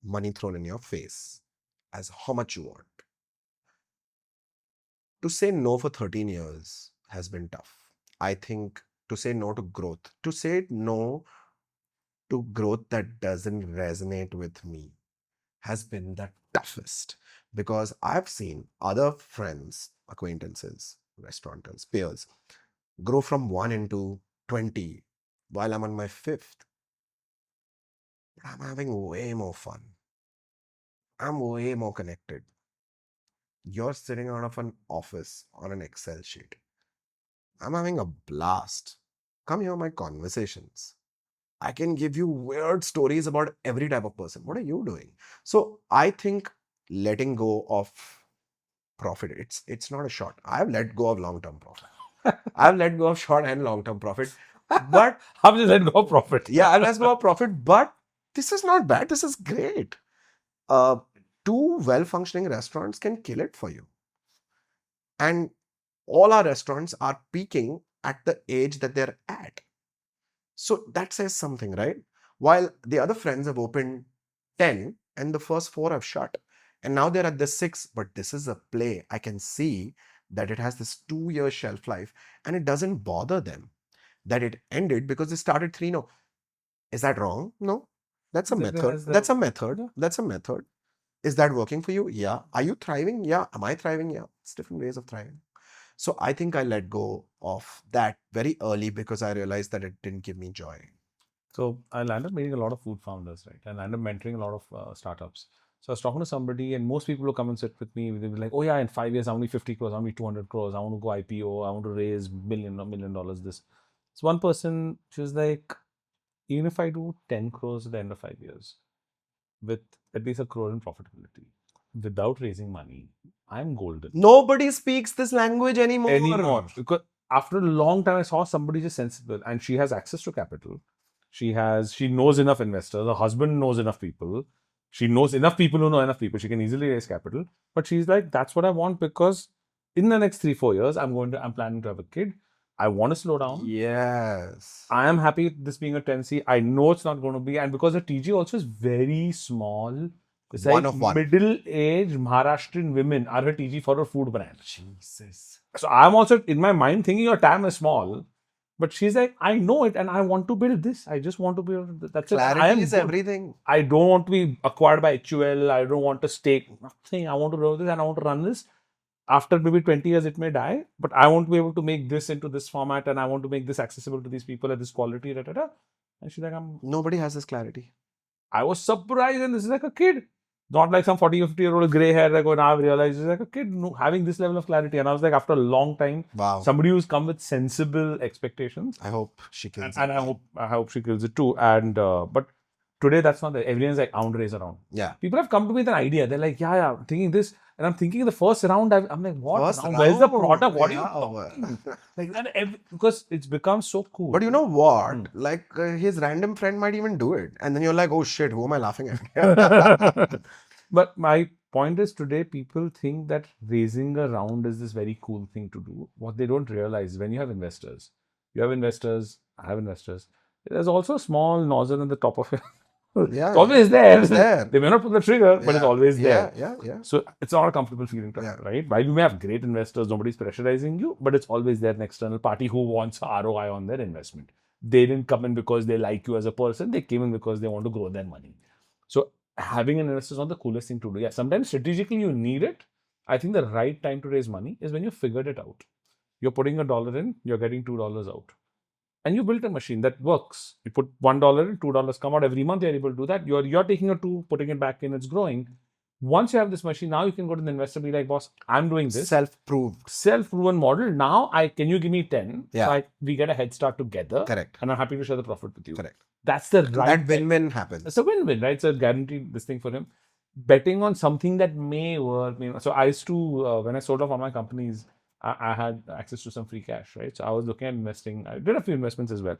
money thrown in your face as how much you want. To say no for 13 years has been tough. I think to say no to growth, to say no to growth that doesn't resonate with me has been the toughest because I've seen other friends, acquaintances, restaurateurs, peers grow from 1 into 20 while I'm on my fifth. I'm having way more fun. I'm way more connected. You're sitting out of an office on an Excel sheet. I'm having a blast. Come hear my conversations. I can give you weird stories about every type of person. What are you doing? So I think letting go of profit, it's not a short. I've let go of long-term profit. I've let go of short and long-term profit. But I've just let go of profit. yeah, I've let go of profit, but this is not bad. This is great. Uh, two well-functioning restaurants can kill it for you. And all our restaurants are peaking at the age that they're at. So that says something, right? While the other friends have opened 10 and the first four have shut. And now they're at the six, but this is a play. I can see that it has this 2 year shelf life and it doesn't bother them that it ended because they started three. No, is that wrong? No. That's a method. That's a method. That's a method. Is that working for you? Yeah. Are you thriving? Yeah. Am I thriving? Yeah. It's different ways of thriving. So I think I let go of that very early because I realized that it didn't give me joy. So I landed meeting a lot of food founders, right? And I landed mentoring a lot of startups. So I was talking to somebody, and most people who come and sit with me, they be like, "Oh yeah, in 5 years, I want to be 50 crores, I want to be 200 crores, I want to go IPO, I want to raise $1 million. This." So one person, she was like, "Even if I do 10 crores at the end of 5 years, with at least a crore in profitability, without raising money, I'm golden." Nobody speaks this language anymore. Because after a long time I saw somebody just sensible, and she has access to capital. She knows enough investors. Her husband knows enough people. She knows enough people who know enough people. She can easily raise capital. But she's like, that's what I want, because in the next 3-4 years I'm planning to have a kid. I want to slow down. Yes. I am happy with this being a 10C. I know it's not going to be, and because the TG also is very small. It's One like of one. middle-aged Maharashtrian women are her TG for her food brand. Jesus. So I'm also in my mind thinking your TAM is small, but she's like, I know it and I want to build this. I just want to build, that's it. I Clarity am is good. everything. I don't want to be acquired by HUL. I don't want to stake nothing. I want to do this and I want to run this. After maybe 20 years, it may die, but I want to be able to make this into this format, and I want to make this accessible to these people at this quality. Da, da, da. And she's like, Nobody has this clarity. I was surprised, and this is like a kid. Not like some 40 or 50-year-old gray hair that go, now I've realized it's like a kid having this level of clarity. And I was like, after a long time, Wow. somebody who's come with sensible expectations. I hope she kills And it. I hope she kills it too. And but today that's not the everyone's like, I want to raise around. Yeah. People have come to me with an idea. They're like, yeah, I'm thinking this. And I'm thinking the first round, I'm like, what? First Where's the round? product? What Yeah. are you talking? Like that, because it's become so cool. But you know what? Like his random friend might even do it. And then you're like, oh shit, who am I laughing at? But my point is, today people think that raising a round is this very cool thing to do. What they don't realize, when you have investors, I have investors. There's also a small nozzle on the top of it. Yeah, it's always there. It's there. They may not pull the trigger, but it's always there. Yeah. So it's not a comfortable feeling to have, right? While you may have great investors, nobody's pressurizing you, but it's always there, an external party who wants ROI on their investment. They didn't come in because they like you as a person. They came in because they want to grow their money. So having an investor is not the coolest thing to do. Yeah, sometimes strategically you need it. I think the right time to raise money is when you figured it out. You're putting $1 in, you're getting $2 out. And you built a machine that works. You put $1 in, $2 come out every month. You're able to do that. You're taking a two, putting it back in, it's growing. Once you have this machine, now you can go to the investor and be like, boss, I'm doing this. Self-proven model. Now can you give me 10? Yeah. So we get a head start together. Correct. And I'm happy to share the profit with you. Correct. That's the right. That win-win happens. It's a win-win, right? It's a guaranteed this thing for him. Betting on something that may work. So I used to, when I sold off all my companies, I had access to some free cash, right? So I was looking at investing. I did a few investments as well.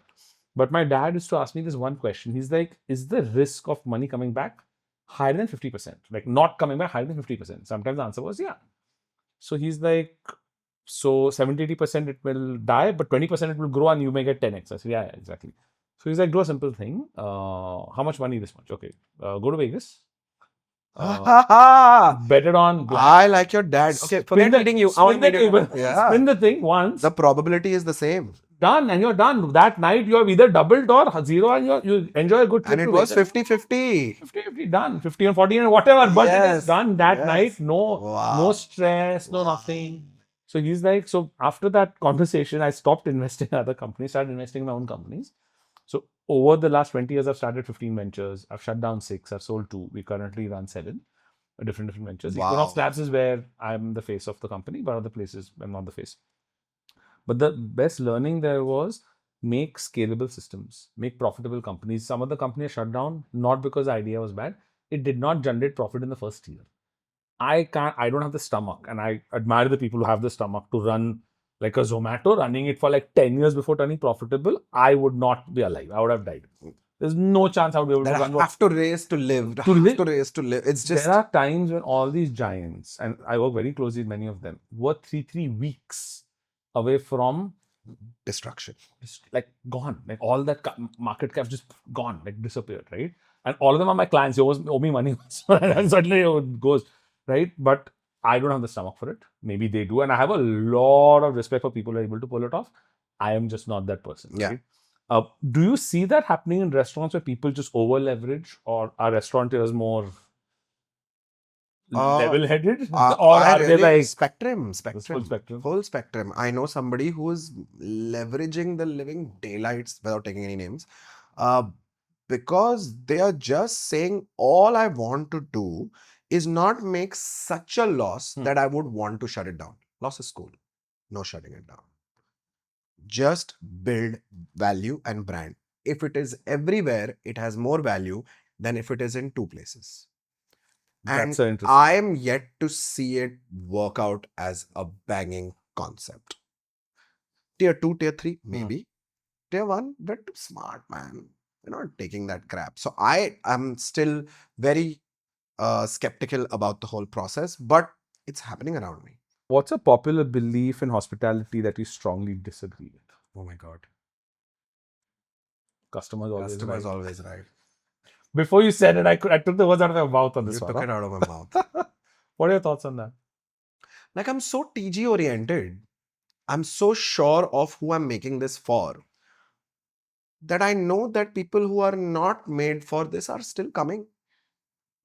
But my dad used to ask me this one question. He's like, is the risk of money coming back higher than 50%? Like not coming back higher than 50%? Sometimes the answer was yeah. So he's like, so 70-80% it will die, but 20% it will grow and you may get 10x. I said, yeah, exactly. So he's like, do a simple thing. How much money this much? Okay. Go to Vegas. Bet it on black. I like your dad. Okay, forget meeting you. Spin the table. Yeah. Spin the thing once. The probability is the same. Done, and you're done. That night you have either doubled or zero, and you enjoy a good trip. And it was 50-50. 50-50 done. 50 and 40 and whatever. But it is done that night. No stress, no nothing. So he's like, so after that conversation, I stopped investing in other companies, started investing in my own companies. So over the last 20 years, I've started 15 ventures. I've shut down 6. I've sold 2. We currently run 7 different ventures. Wow. Equinox Labs is where I'm the face of the company, but other places I'm not the face. But the best learning there was make scalable systems, make profitable companies. Some of the companies shut down not because the idea was bad. It did not generate profit in the first year. I don't have the stomach, and I admire the people who have the stomach to run like a Zomato, running it for like 10 years before turning profitable. I would not be alive. I would have died. There's no chance I would be able to That run have to race to live. to Have live. to race to live. It's There just are times when all these giants, and I work very closely with many of them, were three weeks away from destruction. just like gone. Like all that market cap just gone, like disappeared, right? And all of them are my clients. You owe me money. And suddenly it goes, right? But I don't have the stomach for it. Maybe they do. And I have a lot of respect for people who are able to pull it off. I am just not that person, Yeah. right? Do you see that happening in restaurants where people just over leverage, or are restaurateurs more level headed? Or I are they really like full spectrum? full spectrum. I know somebody who is leveraging the living daylights without taking any names, uh, because they are just saying all I want to do is not make such a loss that I would want to shut it down. Loss is cool, no shutting it down. Just build value and brand. If it is everywhere, it has more value than if it is in two places. That's And interesting. I am yet to see it work out as a banging concept. Tier 2, tier 3, maybe. Tier 1, they're too smart, man. They're not taking that crap. So I am still very skeptical about the whole process, but it's happening around me. What's a popular belief in hospitality that you strongly disagree with? Oh my God. Customers always Customers right. always right. Before you said it, I took the words out of your mouth on this You one. took it out of my mouth. What are your thoughts on that? Like, I'm so TG oriented. I'm so sure of who I'm making this for that I know that people who are not made for this are still coming.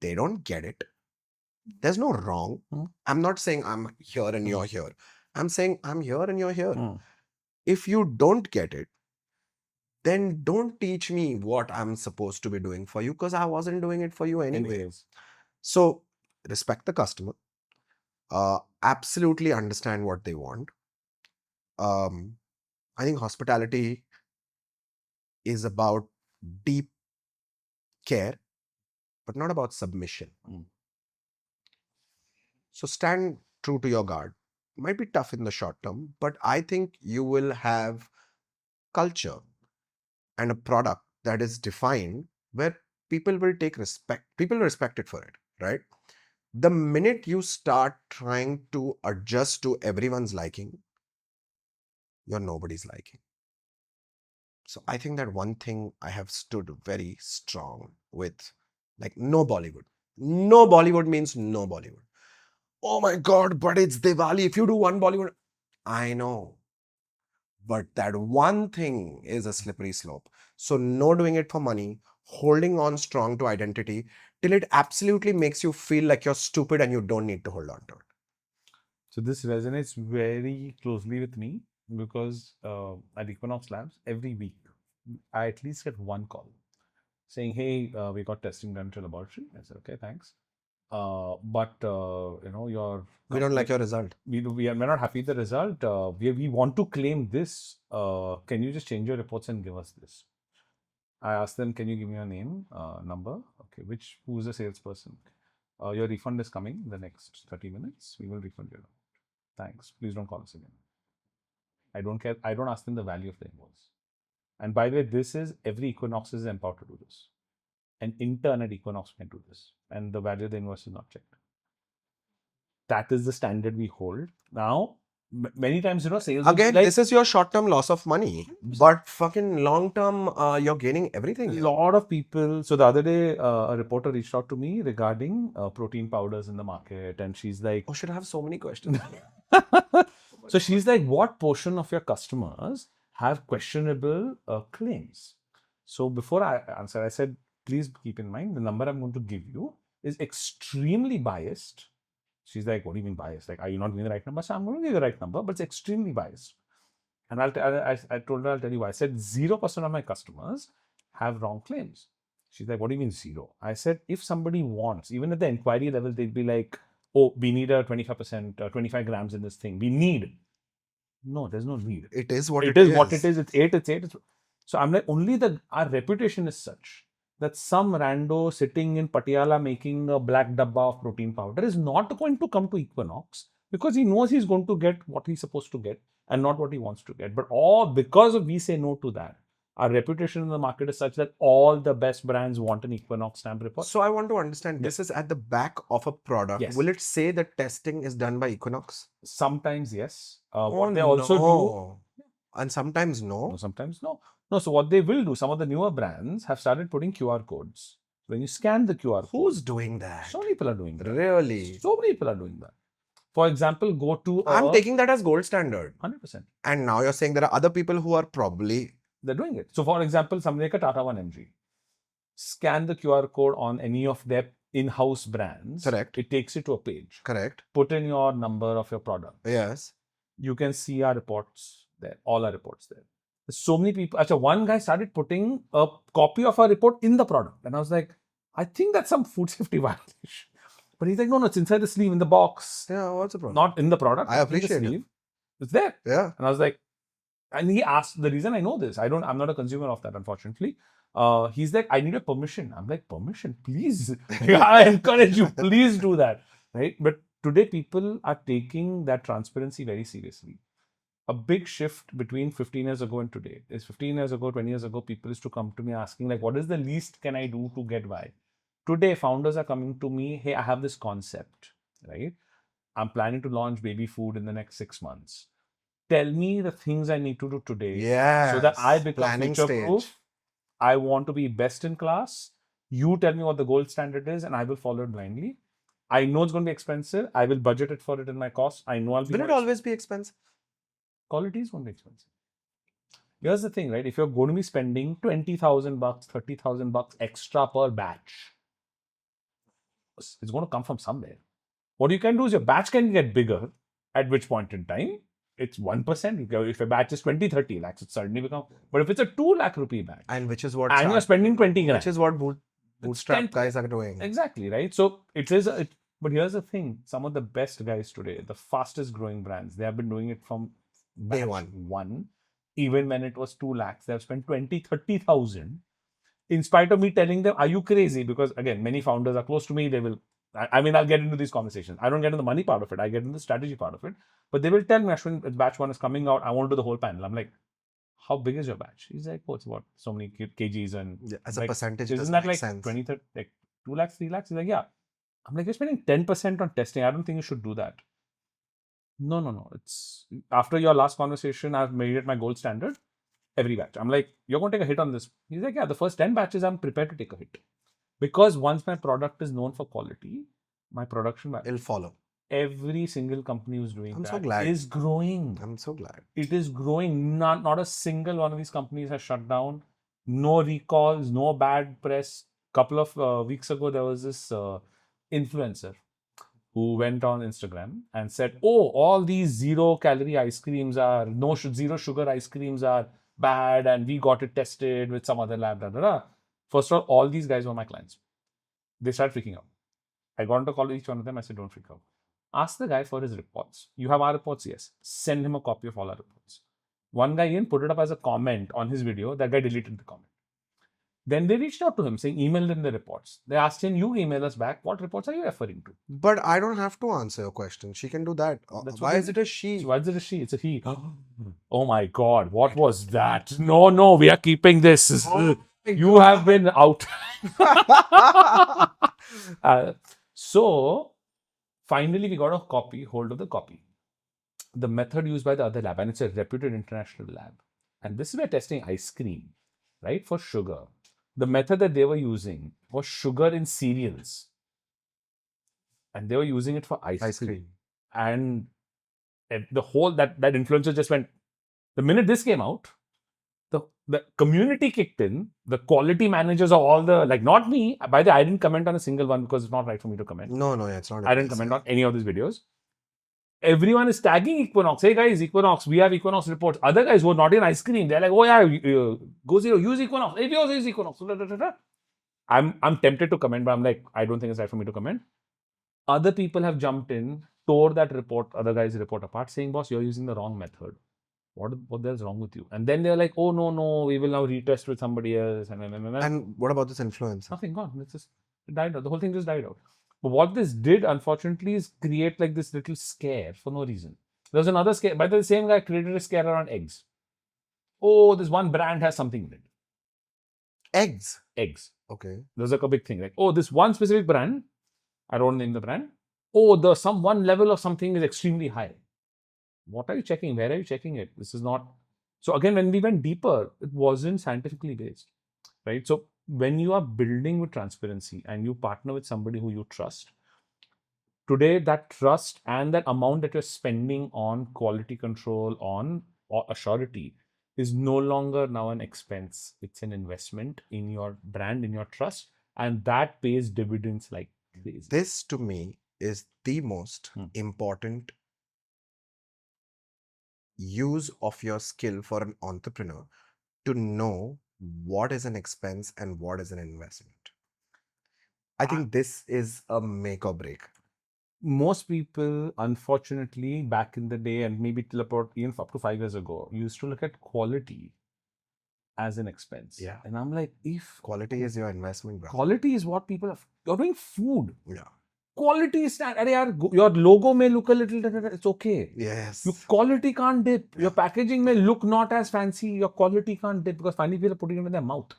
They don't get it. There's no wrong. I'm not saying I'm here and you're here. I'm saying I'm here and you're here. If you don't get it, then don't teach me what I'm supposed to be doing for you, because I wasn't doing it for you anyway. Anyways, So respect the customer. Absolutely understand what they want. I think hospitality is about deep care, but not about submission. So stand true to your guard. Might be tough in the short term, but I think you will have culture and a product that is defined where people will take respect. People respect it for it, right? The minute you start trying to adjust to everyone's liking, you're nobody's liking. So I think that one thing I have stood very strong with, like, no Bollywood. No Bollywood means no Bollywood. Oh my God, but it's Diwali. If you do one Bollywood, I know. But that one thing is a slippery slope. So no doing it for money, holding on strong to identity till it absolutely makes you feel like you're stupid and you don't need to hold on to it. so this resonates very closely with me because at Equinox Labs, every week, I at least get one call saying, "Hey, we got testing done to laboratory." I said, "Okay, thanks." But your We don't like your result. we're not happy with the result. We want to claim this. Can you just change your reports and give us this? I asked them, "Can you give me your name, number? Okay, who's the salesperson? Your refund is coming in the next 30 minutes. We will refund you. Thanks. Please don't call us again." I don't care. I don't ask them the value of the invoice. And by the way, this is every Equinox is empowered to do this. An intern at Equinox can do this, and the value of the invoice is not checked. That is the standard we hold. Now, many times, sales Again, like this is your short-term loss of money, but fucking long-term, you're gaining everything a here. lot of people. So the other day, a reporter reached out to me regarding protein powders in the market, and she's like, Oh, should I have so many questions? so she's like, what portion of your customers have questionable claims? So before I answer, I said, please keep in mind the number I'm going to give you is extremely biased. She's like, what do you mean biased? Like, are you not giving the right number? So I'm going to give you the right number, but it's extremely biased. And I told her, I'll tell you why. I said 0% of my customers have wrong claims. She's like, what do you mean zero? I said, if somebody wants, even at the inquiry level, they'd be like, oh, we need a 25%, 25 grams in this thing. We need. No, there's no need. It is what It it is what it is. is. It's 8, it's 8. So I'm like, only our reputation is such that some rando sitting in Patiala making a black dabba of protein powder is not going to come to Equinox because he knows he's going to get what he's supposed to get and not what he wants to get. But all because of we say no to that, our reputation in the market is such that all the best brands want an Equinox stamp report. So I want to understand, Yeah. this is at the back of a product. Yes. Will it say that testing is done by Equinox? Sometimes yes. Oh, What they also do, no. And sometimes no. no, sometimes no. No, so what they will do, some of the newer brands have started putting QR codes. When you scan the QR code, Who's doing that? so many people are doing that. Really? So many people are doing that. For example, go to I'm taking that as gold standard. 100%. And now you're saying there are other people who are probably They're doing it. So for example, somebody like a Tata 1MG, scan the QR code on any of their in-house brands. Correct. It takes you to a page. correct. Put in your number of your product. Yes. You can see our reports there, all our reports there. There's so many people. Actually, one guy started putting a copy of our report in the product. And I was like, I think that's some food safety violation. But he's like, no, it's inside the sleeve, in the box. Yeah, what's the problem? Not in the product. I in the appreciate it. sleeve. It's there. Yeah. And I was like, and he asked, the reason I know this, I'm not a consumer of that, unfortunately. He's like, I need a permission. I'm like, permission, please. I encourage you, please do that. Right? But today, people are taking that transparency very seriously. A big shift between 15 years ago and today is 15 years ago, 20 years ago, people used to come to me asking, like, what is the least can I do to get by? Today, founders are coming to me, hey, I have this concept, right? I'm planning to launch baby food in the next 6 months. Tell me the things I need to do today so that I Yes. become Planning future stage. proof. I want to be best in class. You tell me what the gold standard is and I will follow it blindly. I know it's going to be expensive. I will budget it for it in my cost. I know I'll be Will it more always be expensive? quality is going to be expensive. Here's the thing, right? If you're going to be spending 20,000 bucks, 30,000 bucks extra per batch, it's going to come from somewhere. What you can do is your batch can get bigger, at which point in time, it's 1%. If a batch is 20, 30 lakhs, it suddenly becomes, but if it's a 2 lakh rupee batch, And which is what and you're spending 20 grand, which is what bootstrap 10 guys are doing. exactly, right? So but here's the thing, some of the best guys today, the fastest growing brands, they have been doing it from Day batch one. Even when it was 2 lakhs, they have spent 20, 30,000. In spite of me telling them, are you crazy? Because again, many founders are close to me. They will, I mean, I'll get into these conversations. I don't get into the money part of it. I get into the strategy part of it. But they will tell me, Ashwin, batch one is coming out. I want to do the whole panel. I'm like, how big is your batch? He's like, oh, it's what, so many kgs. And Yeah, as like, a percentage, isn't that like 20, 30, like 2 lakhs, 3 lakhs? He's like, yeah. I'm like, you're spending 10% on testing. I don't think you should do that. No. It's after your last conversation, I've made it my gold standard. Every batch. I'm like, you're going to take a hit on this. He's like, yeah, the first 10 batches, I'm prepared to take a hit. Because once my product is known for quality, my production it'll follow. Every single company who's doing I'm that so glad. is growing. I'm so glad. It is growing. Not a single one of these companies has shut down. No recalls, no bad press. Couple of weeks ago, there was this influencer who went on Instagram and said, oh, all these zero-calorie ice creams are, zero-sugar ice creams are bad, and we got it tested with some other lab, First of all these guys were my clients. They started freaking out. I got into call each one of them. I said, don't freak out. Ask the guy for his reports. You have our reports? Yes. Send him a copy of all our reports. One guy even put it up as a comment on his video. That guy deleted the comment. Then they reached out to him saying, email them the reports. They asked him, you email us back. What reports are you referring to? But I don't have to answer your question. She can do that. Why is it a she? Why is it a she? It's a he. Oh my God. What was that? No. We are keeping this. You have been out. So finally, we got a hold of the copy. The method used by the other lab, and it's a reputed international lab. And this is where testing ice cream, right? For sugar. The method that they were using was sugar in cereals. And they were using it for ice cream. And the whole, that influencer just went, the minute this came out, the community kicked in, the quality managers of all the, like not me, by the way, I didn't comment on a single one because it's not right for me to comment. No, it's not. I didn't comment on any of these videos. Everyone is tagging Equinox. Hey guys, Equinox, we have Equinox reports. Other guys who are not in ice cream, they're like, oh yeah, go zero, use Equinox. If yours is Equinox. I'm tempted to comment, but I'm like, I don't think it's right for me to comment. Other people have jumped in, tore that report, other guy's report apart, saying, boss, you're using the wrong method. what the hell's wrong with you? And then they're like, oh no, we will now retest with somebody else. And what about this influencer? Nothing gone. It's just it died out. The whole thing just died out. But what this did, unfortunately, is create like this little scare for no reason. There was another scare. By the same guy created a scare around eggs. Oh, this one brand has something in it. Eggs. Eggs. Okay. There's like a big thing. Like, oh, this one specific brand, I don't name the brand. Oh, the some one level of something is extremely high. What are you checking? Where are you checking it? This is not. So again, when we went deeper, it wasn't scientifically based, right? So when you are building with transparency and you partner with somebody who you trust, today that trust and that amount that you're spending on quality control, on or assurity, is no longer now an expense. It's an investment in your brand, in your trust, and that pays dividends like crazy. This to me is the most important use of your skill for an entrepreneur, to know what is an expense and what is an investment. I think this is a make or break. Most people, unfortunately, back in the day, and maybe till about even up to 5 years ago, used to look at quality as an expense. Yeah. And I'm like, if Quality is your investment, bro. quality is what people are, you're doing food. Yeah. Quality is your logo may look a little, it's okay. Yes. Your quality can't dip. Your packaging may look not as fancy. Your quality can't dip because finally people are putting it in their mouth.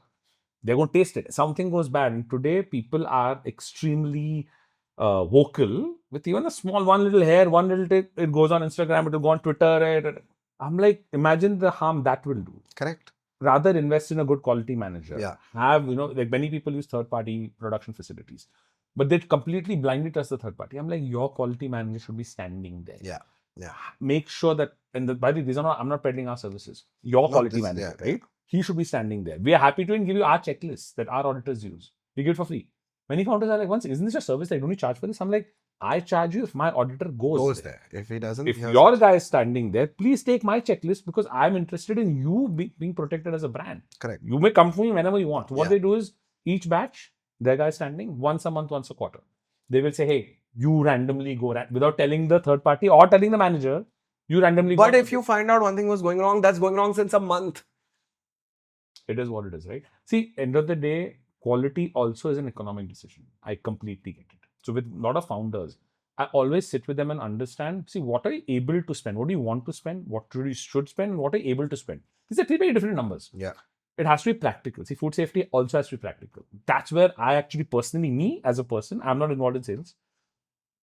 They're going to taste it. Something goes bad. And today people are extremely vocal with even a small one little hair, one little tip. It goes on Instagram, it will go on Twitter. I'm like, imagine the harm that will do. Correct. Rather invest in a good quality manager. Yeah. Have, like many people use third-party production facilities, but they completely blindly trust the third party. I'm like, your quality manager should be standing there. Yeah. Yeah. Make sure that, and by the way, these are not, I'm not peddling our services. Your quality manager, right? He should be standing there. We are happy to give you our checklist that our auditors use. We give it for free. Many founders are like, isn't this a service? Like, don't you charge for this? I'm like, I charge you if my auditor goes there. If he doesn't, if your guy is standing there, please take my checklist because I'm interested in you being protected as a brand. Correct. You may come to me whenever you want. So what they do is each batch, their guy standing once a month, once a quarter. They will say, hey, you randomly go without telling the third party or telling the manager. You randomly go. But if you find out one thing was going wrong, that's going wrong since a month. It is what it is, right? See, end of the day, quality also is an economic decision. I completely get it. So with a lot of founders, I always sit with them and understand, see, what are you able to spend? What do you want to spend? What you should spend? What are you able to spend? These are three very different numbers. Yeah. It has to be practical. See, food safety also has to be practical. That's where I actually personally, me as a person, I'm not involved in sales.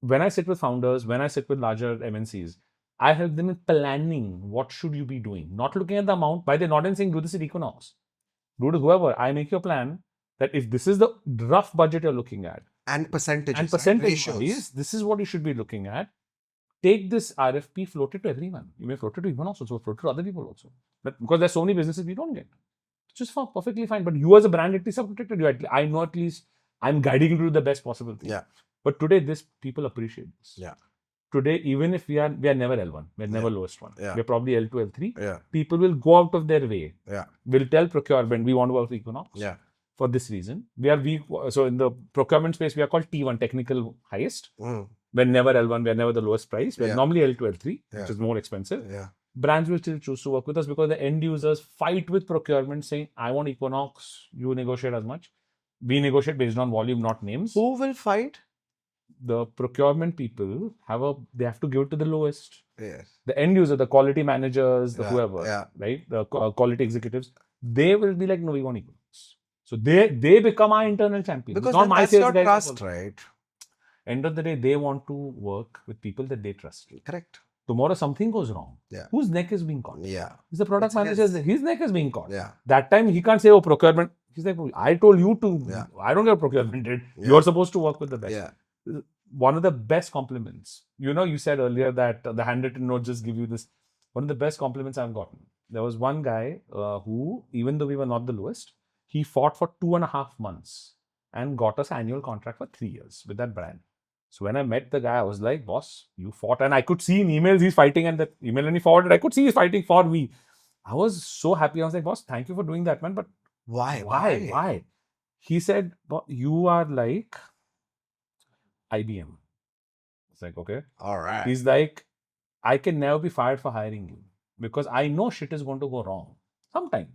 When I sit with founders, when I sit with larger MNCs, I help them in planning. What should you be doing? Not looking at the amount. By the not in saying do this at Equinox. Do it whoever. I make your plan that if this is the rough budget you're looking at, and percentages, wise, this is what you should be looking at. Take this RFP, float it to everyone. You may float it to Equinox also, float it to other people also. But because there's so many businesses we don't get. It's just perfectly fine. But you as a brand, at least are protected. I know at least I'm guiding you to the best possible thing. Yeah. But today, people appreciate this. Yeah. Today, even if we are never L1, we're never lowest one. Yeah. We're probably L2, L3. Yeah. People will go out of their way. Yeah. Will tell procurement, we want to work with Equinox. Yeah. For this reason. We are weak. So in the procurement space, we are called T1, technical highest. We're never L1, we're never the lowest price. We're normally L2, L3, which is more expensive. Yeah. Brands will still choose to work with us because the end users fight with procurement saying, I want Equinox, you negotiate as much. We negotiate based on volume, not names. Who will fight? The procurement people they have to give it to the lowest. Yes. The end user, the quality managers, the whoever, right? The quality executives, they will be like, no, we want Equinox. So they become our internal champion. Because not my that's sales your guys trust, right? End of the day, they want to work with people that they trust. Correct. Tomorrow something goes wrong. Yeah. Whose neck is being caught? Yeah. Is the product manager, his neck is being caught. Yeah. That time he can't say, oh, procurement. He's like, I told you to. I don't get procurement did. You're supposed to work with the best. Yeah. One of the best compliments. You said earlier that the handwritten note just give you this. One of the best compliments I've gotten. There was one guy who, even though we were not the lowest, he fought for 2.5 months and got us annual contract for 3 years with that brand. So when I met the guy, I was like, boss, you fought. And I could see in emails he's fighting, and that email when he forwarded, I could see he's fighting for me. I was so happy. I was like, boss, thank you for doing that, man. But why? He said, you are like IBM. It's like, okay. All right. He's like, I can never be fired for hiring you. because I know shit is going to go wrong sometime.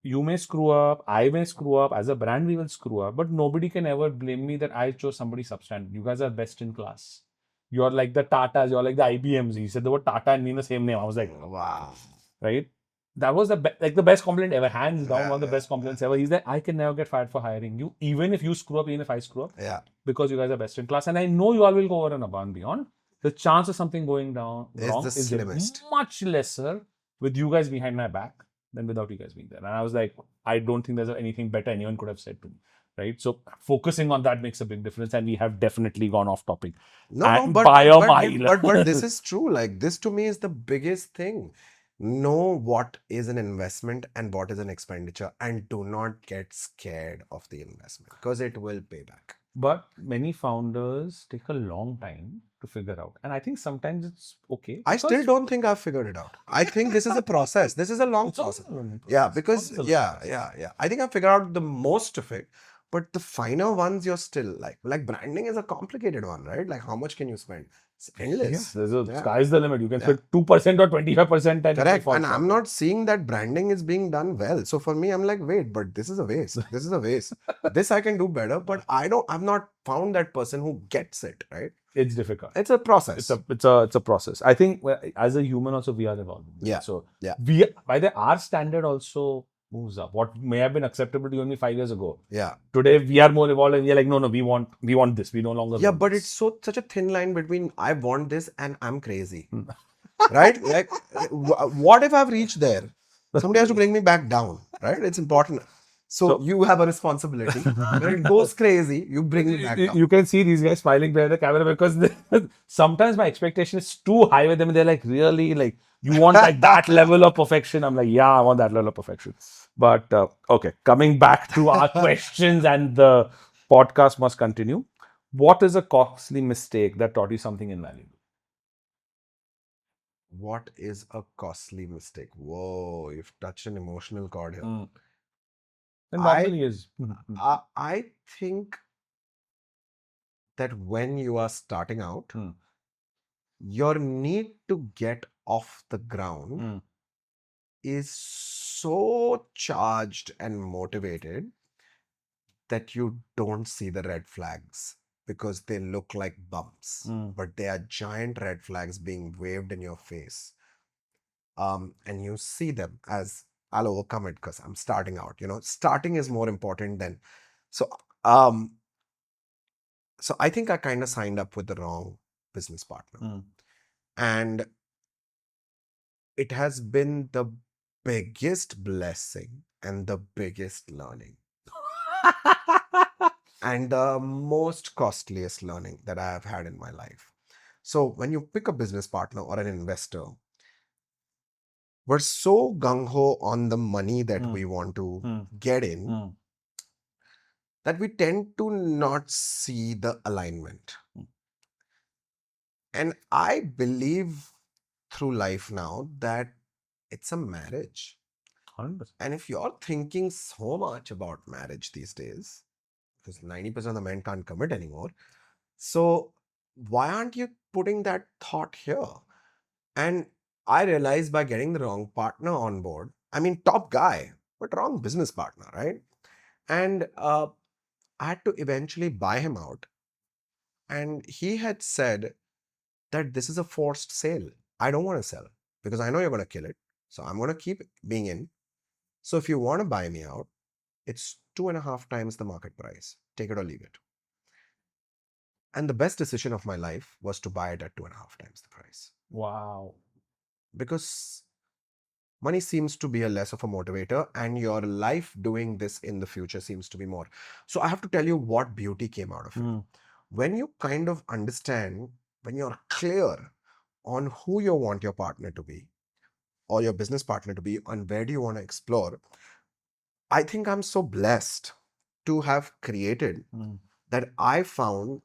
You may screw up, I may screw up, as a brand we will screw up, but nobody can ever blame me that I chose somebody substandard. You guys are best in class. You're like the Tatas, you're like the IBMs. He said the word Tata and me in the same name. I was like, Wow. right? That was the best compliment ever, hands down, Yeah, one of the yeah, best compliments ever. He's like, I can never get fired for hiring you, even if you screw up, even if I screw up, yeah. because you guys are best in class. And I know you all will go over and above and beyond. The chance of something going down Is wrong the is slimmest. much lesser with you guys behind my back than without you guys being there. And I was like, I don't think there's anything better anyone could have said to me. Right. So focusing on that makes a big difference. And we have definitely gone off topic. No, And by a mile. but this is true. Like this to me is the biggest thing. Know what is an investment and what is an expenditure, and do not get scared of the investment because it will pay back. But many founders take a long time to figure out. And I think sometimes it's okay I still because don't think I've figured it out. I think this is a process. This is a long it's always process. a learning Yeah, process. because Always a learning yeah, process. yeah. I think I've figured out the most of it, but the finer ones you're still like branding is a complicated one, right? Like how much can you spend? It's Yes, endless. there's a Yeah, sky's the limit. You can yeah. spend 2% or 25% and it Correct. falls And flat. I'm not seeing that branding is being done well. So for me, I'm like, wait, but this is a waste. This is a waste. This I can do better, but I've not found that person who gets it, right? It's difficult. It's a process. It's a process. I think as a human also we are evolving. Right? Yeah. So Yeah. we by the our standard also moves up. What may have been acceptable to you only 5 years ago. Yeah. Today we are more evolved and we are like, no, we want this. We no longer Yeah, want but it's this. such a thin line between I want this and I'm crazy, right? Like, what if I've reached there? Somebody has to bring me back down, right? It's important. So So you have a responsibility. When it goes crazy, you bring me back down. you can see these guys smiling behind the camera because sometimes my expectation is too high with them. They're like, really, like you want like that level of perfection. I'm like, yeah, I want that level of perfection. But okay, coming back to our questions, and the podcast must continue. What is a costly mistake that taught you something invaluable? What is a costly mistake? Whoa, you've touched an emotional chord here. Mm. And I normally is. I think that when you are starting out, Mm. your need to get off the ground Mm. is so charged and motivated that you don't see the red flags because they look like bumps, Mm. but they are giant red flags being waved in your face. And you see them as I'll overcome it because I'm starting out. Starting is more important than so. Um, so I think I kind of signed up with the wrong business partner, Mm. and it has been the biggest blessing and the biggest learning and the most costliest learning that I have had in my life. So when you pick a business partner or an investor, we're so gung-ho on the money that Mm. we want to Mm. get in Mm. that we tend to not see the alignment. And I believe through life now that it's a marriage. 100%. And if you're thinking so much about marriage these days, because 90% of the men can't commit anymore, so why aren't you putting that thought here? And I realized by getting the wrong partner on board, I mean, top guy, but wrong business partner, right? And I had to eventually buy him out. And he had said that this is a forced sale. I don't want to sell because I know you're going to kill it. So I'm going to keep being in. So if you want to buy me out, it's 2.5 times the market price. Take it or leave it. And the best decision of my life was to buy it at 2.5 times the price. Wow. Because money seems to be a less of a motivator, and your life doing this in the future seems to be more. So I have to tell you what beauty came out of it. Mm. When you kind of understand, when you're clear on who you want your partner to be or your business partner to be, and where do you want to explore, I think I'm so blessed to have created Mm. that I found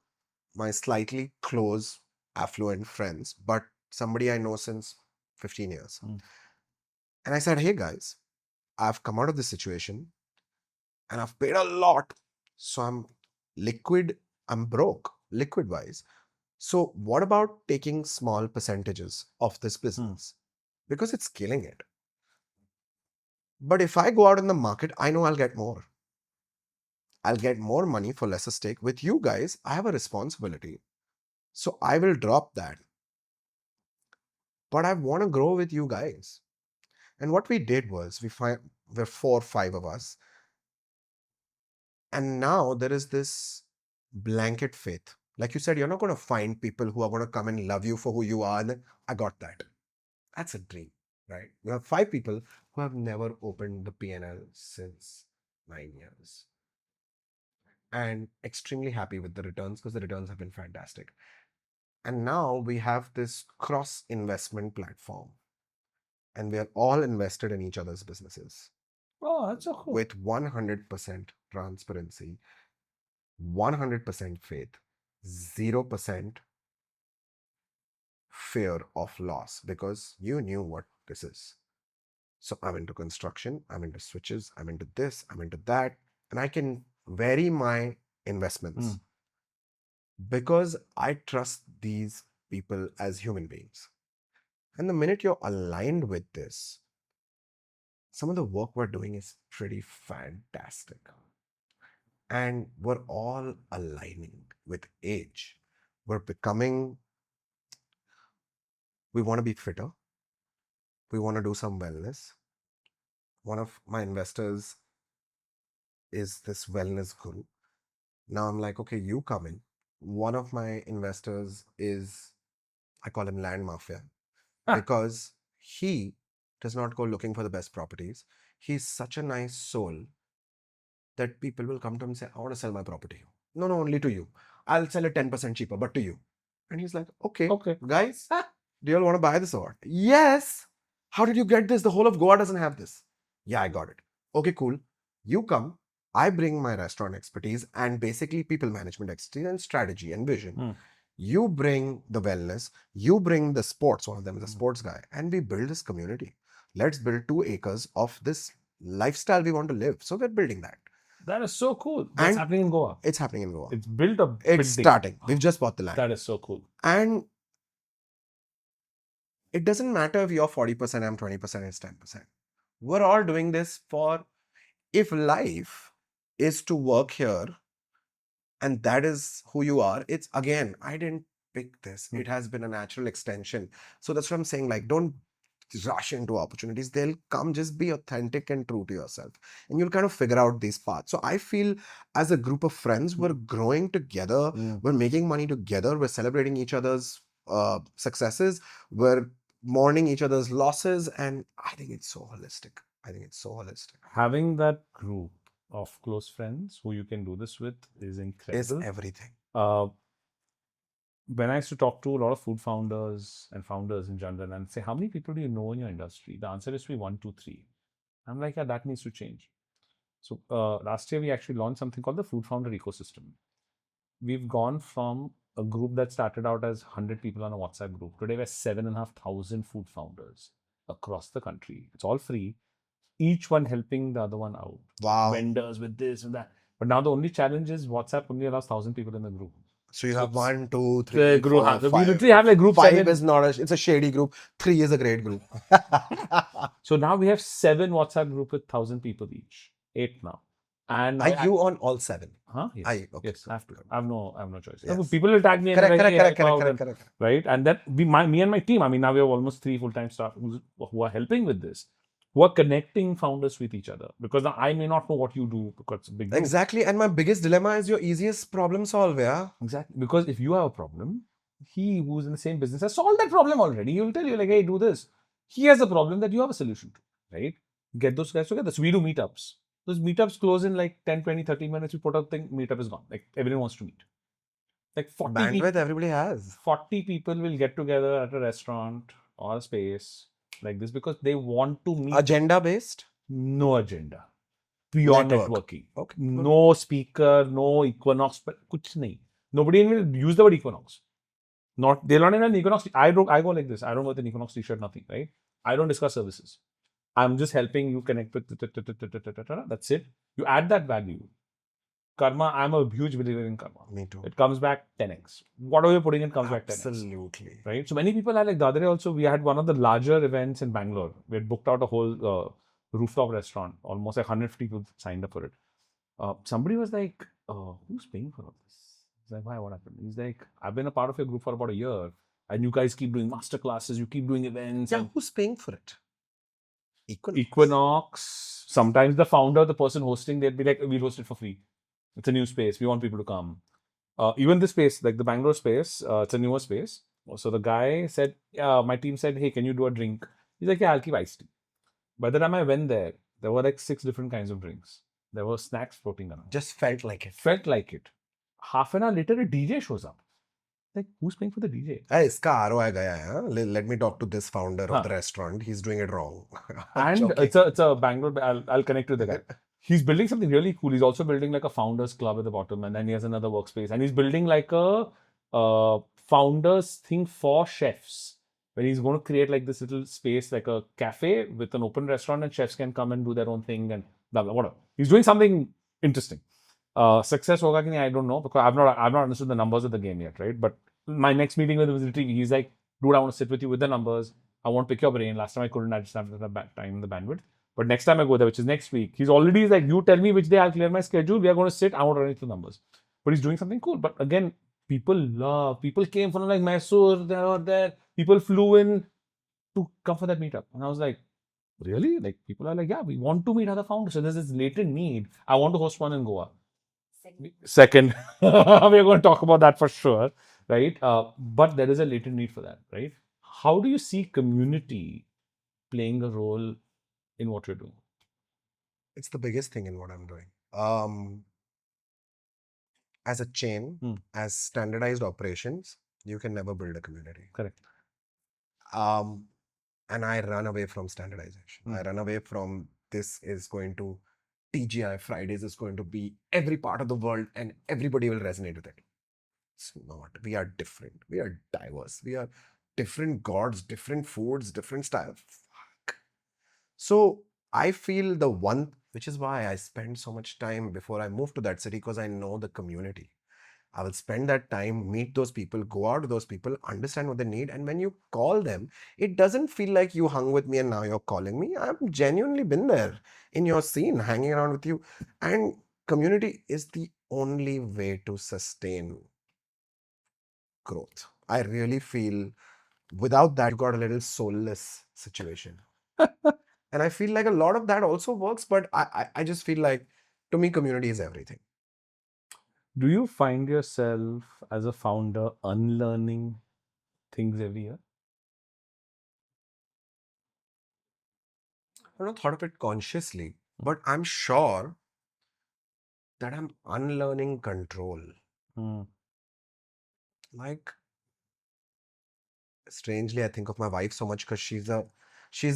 my slightly close, affluent friends, but somebody I know since 15 years. Mm. And I said, hey guys, I've come out of this situation and I've paid a lot. So I'm liquid, I'm broke, liquid wise. So what about taking small percentages of this Mm. business? because it's killing it. But if I go out in the market, I know I'll get more. I'll get more money for lesser stake. With you guys, I have a responsibility. So I will drop that. But I want to grow with you guys. And what we did was we're 4 or 5 of us. And now there is this blanket faith. Like you said, you're not going to find people who are going to come and love you for who you are. And then, I got that. That's a dream, right? You have 5 people who have never opened the P&L since 9 years and extremely happy with the returns because the returns have been fantastic. And now we have this cross investment platform and we are all invested in each other's businesses Oh, that's so cool. with 100% transparency, 100% faith, 0% fear of loss because you knew what this is. So I'm into construction, I'm into switches, I'm into this, I'm into that, and I can vary my investments because I trust these people as human beings. And the minute you're aligned with this, some of the work we're doing is pretty fantastic. And we're all aligning with age. We're becoming, we want to be fitter. We want to do some wellness. One of my investors is this wellness guru. Now I'm like, okay, you come in. One of my investors is, I call him land mafia because he does not go looking for the best properties. He's such a nice soul that people will come to him and say, I want to sell my property. No, no, only to you. I'll sell it 10% cheaper, but to you. And he's like, okay, guys, do you all want to buy this or what? Yes. How did you get this? The whole of Goa doesn't have this. Yeah, I got it. Okay, cool. You come. I bring my restaurant expertise and basically people management expertise and strategy and vision. You bring the wellness, you bring the sports. One of them is a sports guy, and we build this community. Let's build 2 acres of this lifestyle we want to live. So we're building that. That is so cool. That's happening in Goa. It's happening in Goa. It's built up. It's starting. We've just bought the land. That is so cool. And it doesn't matter if you're 40%, I'm 20%, it's 10%. We're all doing this for, if life is to work here and that is who you are, it's again, I didn't pick this. It has been a natural extension. So that's what I'm saying. Like, don't rush into opportunities. They'll come, just be authentic and true to yourself. And you'll kind of figure out these paths. So I feel as a group of friends, we're growing together. We're making money together. We're celebrating each other's successes. We're mourning each other's losses. And I think it's so holistic. Having that group of close friends who you can do this with is incredible. It's everything. When I used to talk to a lot of food founders and founders in general and say, how many people do you know in your industry? The answer is to be 1, 2, 3. I'm like, yeah, that needs to change. So last year, we actually launched something called the Food Founder Ecosystem. We've gone from a group that started out as 100 people on a WhatsApp group. Today, we're 7,500 food founders across the country. It's all free. Each one helping the other one out. Wow. Vendors with this and that. But now the only challenge is WhatsApp only allows 1,000 people in the group. So you have 1, 2, 3, group, 4, 5. We literally have like group 5 7. is not it's a shady group. 3 is a great group. So now we have 7 WhatsApp group with 1,000 people each. 8 now. And are you on all 7? Huh? Yes. Okay. Yes, I have to. I have no choice. Yes. People will tag me. Correct. Right? And that me and my team. I mean, now we have almost 3 full-time staff who are helping with this. Who are connecting founders with each other. Because now I may not know what you do because it's a big group. Exactly. And my biggest dilemma is your easiest problem solve, yeah? Exactly. Because if you have a problem, he who's in the same business has solved that problem already. He will tell you like, hey, do this. He has a problem that you have a solution to, right? Get those guys together. So we do meetups. Those meetups close in like 10, 20, 30 minutes. We put out the thing, meetup is gone. Like everyone wants to meet. Like 40 bandwidth everybody has. 40 people will get together at a restaurant or a space like this because they want to meet. Agenda based? No agenda. Pure networking. Okay. No speaker, no Equinox, but kuch nahi. Nobody will use the word Equinox. They'll not even an Equinox. I go like this. I don't go with an Equinox t-shirt, nothing, right? I don't discuss services. I'm just helping you connect with. That's it. You add that value. karma, I'm a huge believer in karma. Me too. It comes back 10x. Whatever you're putting in comes back 10x. Absolutely. Right? So many people are like, the other day also, we had one of the larger events in Bangalore. We had booked out a whole rooftop restaurant. Almost like 150 people signed up for it. Somebody was like, who's paying for all this? He's like, why? What happened? He's like, I've been a part of your group for about a year. And you guys keep doing master classes, you keep doing events. Yeah, And who's paying for it? Equinox. Sometimes the founder, the person hosting, they'd be like, we'll host it for free. It's a new space. We want people to come. Even this space, like the Bangalore space, it's a newer space. So the guy said, my team said, hey, can you do a drink? He's like, yeah, I'll keep iced tea. By the time I went there were like 6 different kinds of drinks. There were snacks floating around. Just felt like it. Felt like it. Half an hour later, a DJ shows up. Like, who's paying for the DJ? Iska ROI gaya hai, huh? Let me talk to this founder of the restaurant. He's doing it wrong. And it's a Bangalore. I'll connect with the guy. He's building something really cool. He's also building like a founders club at the bottom, and then he has another workspace. And he's building like a founders thing for chefs, where he's going to create like this little space, like a cafe with an open restaurant, and chefs can come and do their own thing and blah blah whatever. He's doing something interesting. Success hoga ki nahi, I don't know, because I've not understood the numbers of the game yet, right? But my next meeting with him was literally, he's like, dude, I want to sit with you with the numbers. I want to pick your brain. Last time I couldn't, I just have the time, the bandwidth. But next time I go there, which is next week, he's already like, you tell me which day I'll clear my schedule. We are going to sit. I want to run into the numbers. But he's doing something cool. But again, people came from like Mysore, there or there. People flew in to come for that meetup. And I was like, really? Like, people are like, yeah, we want to meet other founders. So there's this latent need. I want to host one in Goa. Second. We're going to talk about that for sure, right? But there is a latent need for that, right? How do you see community playing a role in what you're doing? It's the biggest thing in what I'm doing. As a chain, as standardized operations, you can never build a community. Correct. And I run away from standardization. I run away from this is going to TGI Fridays is going to be every part of the world and everybody will resonate with it. It's not. We are different. We are diverse. We are different gods, different foods, different styles. Fuck. So I feel the one, which is why I spend so much time before I move to that city, because I know the community. I will spend that time, meet those people, go out to those people, understand what they need. And when you call them, it doesn't feel like you hung with me and now you're calling me. I've genuinely been there in your scene, hanging around with you. And community is the only way to sustain growth. I really feel without that, you got a little soulless situation. And I feel like a lot of that also works, but I just feel like, to me, community is everything. Do you find yourself as a founder unlearning things every year? I've not thought of it consciously, but I'm sure that I'm unlearning control. Like, strangely, I think of my wife so much because she's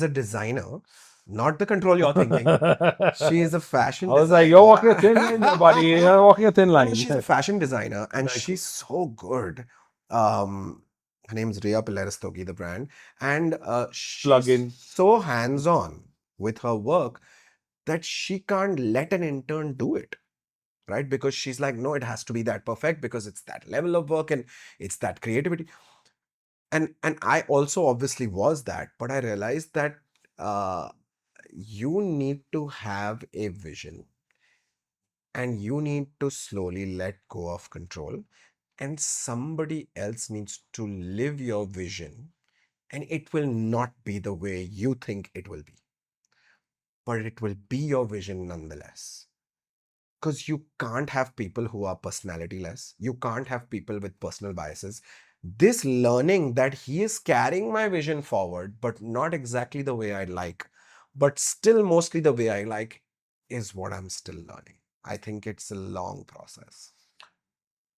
a designer, not the control you're thinking. She is a fashion I was designer. like, you're walking a thin line, buddy. You're walking a thin line. She's a fashion designer and she's so good. Her name is Rhea Pilaristogi, the brand. And she's so hands-on with her work that she can't let an intern do it. Right? Because she's like, no, it has to be that perfect because it's that level of work and it's that creativity. And I also obviously was that, but I realized that you need to have a vision and you need to slowly let go of control, and somebody else needs to live your vision, and it will not be the way you think it will be, but it will be your vision nonetheless. Because you can't have people who are personalityless. You can't have people with personal biases. This learning that he is carrying my vision forward, but not exactly the way I like, but still mostly the way I like, is what I'm still learning. I think it's a long process.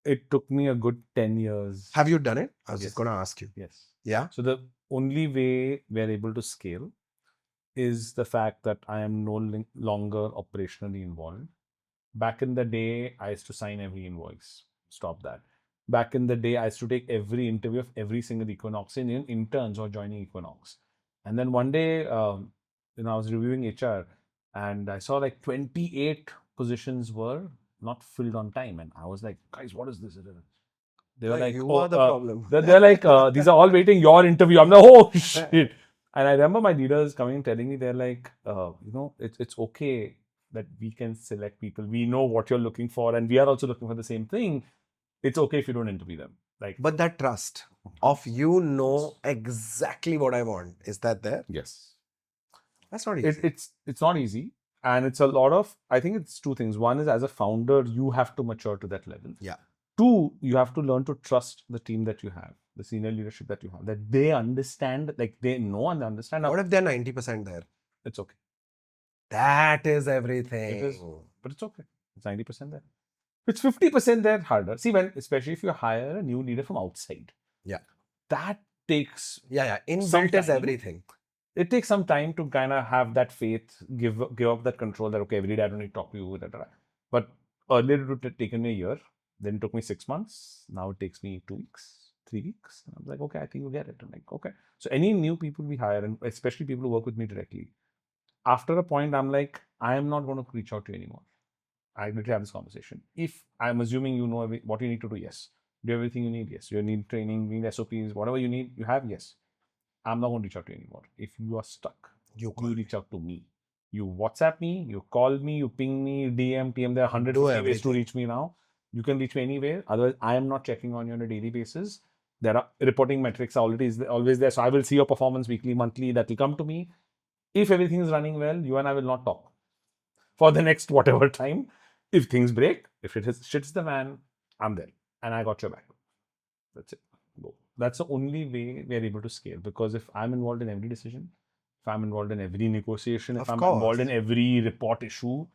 It took me a good 10 years. Have you done it? I was just going to ask you. Yes. Yeah. So the only way we're able to scale is the fact that I am no longer operationally involved. Back in the day, I used to sign every invoice. Stop that. Back in the day, I used to take every interview of every single Equinoxian interns or joining Equinox. And then one day, I was reviewing HR and I saw like 28 positions were not filled on time. And I was like, guys, what is this? They were Like, like, you oh, are the problem. they're like, these are all waiting your interview. I'm like, oh shit. And I remember my leaders coming and telling me, they're like, it's okay that we can select people. We know what you're looking for, and we are also looking for the same thing. It's okay if you don't interview them. Like, But that trust of you know exactly what I want, is that there? yes, That's not easy. it's not easy, and it's a lot of. I think it's two things. One is, as a founder, you have to mature to that level. Yeah. Two, you have to learn to trust the team that you have, the senior leadership that you have, that they understand, like they know and they understand. What if they're 90% there? It's okay. That is It everything. is, but it's okay. It's 90% there. It's 50% there harder. See, especially if you hire a new leader from outside. Yeah. That takes Yeah. some Inbuilt is time. everything. It takes some time to kind of have that faith, give up that control that, okay, every day I don't need to talk to you, etc. But earlier it would have taken me a year, then it took me 6 months. Now it takes me 2 weeks, 3 weeks. And I'm like, okay, I think you get it. I'm like, okay. So any new people we hire, and especially people who work with me directly, after a point, I'm like, I am not going to reach out to you anymore. I literally have this conversation. If I'm assuming you know what you need to do, yes. Do everything you need, yes. You need training, you need SOPs, whatever you need, you have, yes. I'm not going to reach out to you anymore. If you are stuck, You reach out to me. You WhatsApp me, you call me, you ping me, DM, PM. There are do 150 ways to everything. reach me now. You can reach me anywhere. Otherwise, I am not checking on you on a daily basis. There are reporting metrics always there. So I will see your performance weekly, monthly. That will come to me. If everything is running well, you and I will not talk for the next whatever time. If things break, if it shits the fan, I'm there. And I got your back. That's it. Go. That's the only way we are able to scale. Because if I'm involved in every decision, if I'm involved in every negotiation, if Of I'm course. involved in every report issue,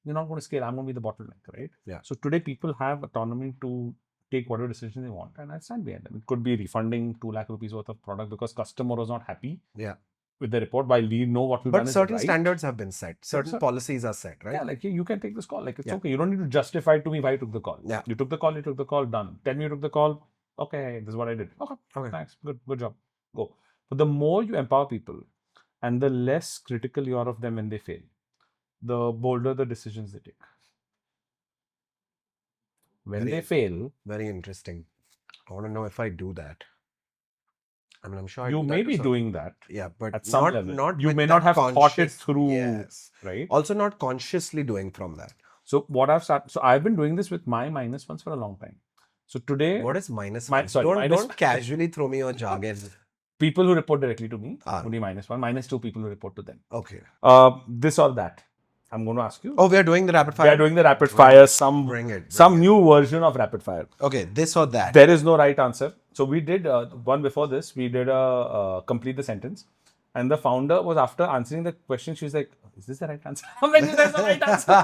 you're not going to scale. I'm going to be the bottleneck, right? Yeah. So today people have autonomy to take whatever decision they want, and I stand behind them. It could be refunding 2 lakh rupees worth of product because customer was not happy Yeah. with the report, while we know what we've done But is certain right. standards have been set. Certain So- policies are set, right? Yeah, like you can take this call. Like it's Yeah. okay. You don't need to justify to me why you took the call. Yeah. You took the call. You took the call. Done. Tell me you took the call. Okay, this is what I did. Okay. Okay. Thanks. Good job. Go. But the more you empower people, and the less critical you are of them when they fail, the bolder the decisions they take. When Very- they fail, Very interesting. I want to know if I do that. I mean, I'm sure I you do may that to be some- doing that Yeah, but at some not level. not You with may that not have thought it conscious- through, Yes. right? Also, not consciously doing from that. So what I've started. So I've been doing this with my minus ones for a long time. So today, What is minus Mi- one? sorry, don't minus- don't casually throw me your jargon. people who report directly to me, Ah. only -1, -2 people who report to them. Okay. This or that. I'm going to ask you. Oh, we are doing the rapid We fire. are doing the rapid Bring fire. it. Some Bring it. new version of rapid fire. Okay, this or that. There is no right answer. So we did one before this. We did a complete the sentence, and the founder was, after answering the question, she was like, "Is this the right answer?" I'm like, "This is the right answer."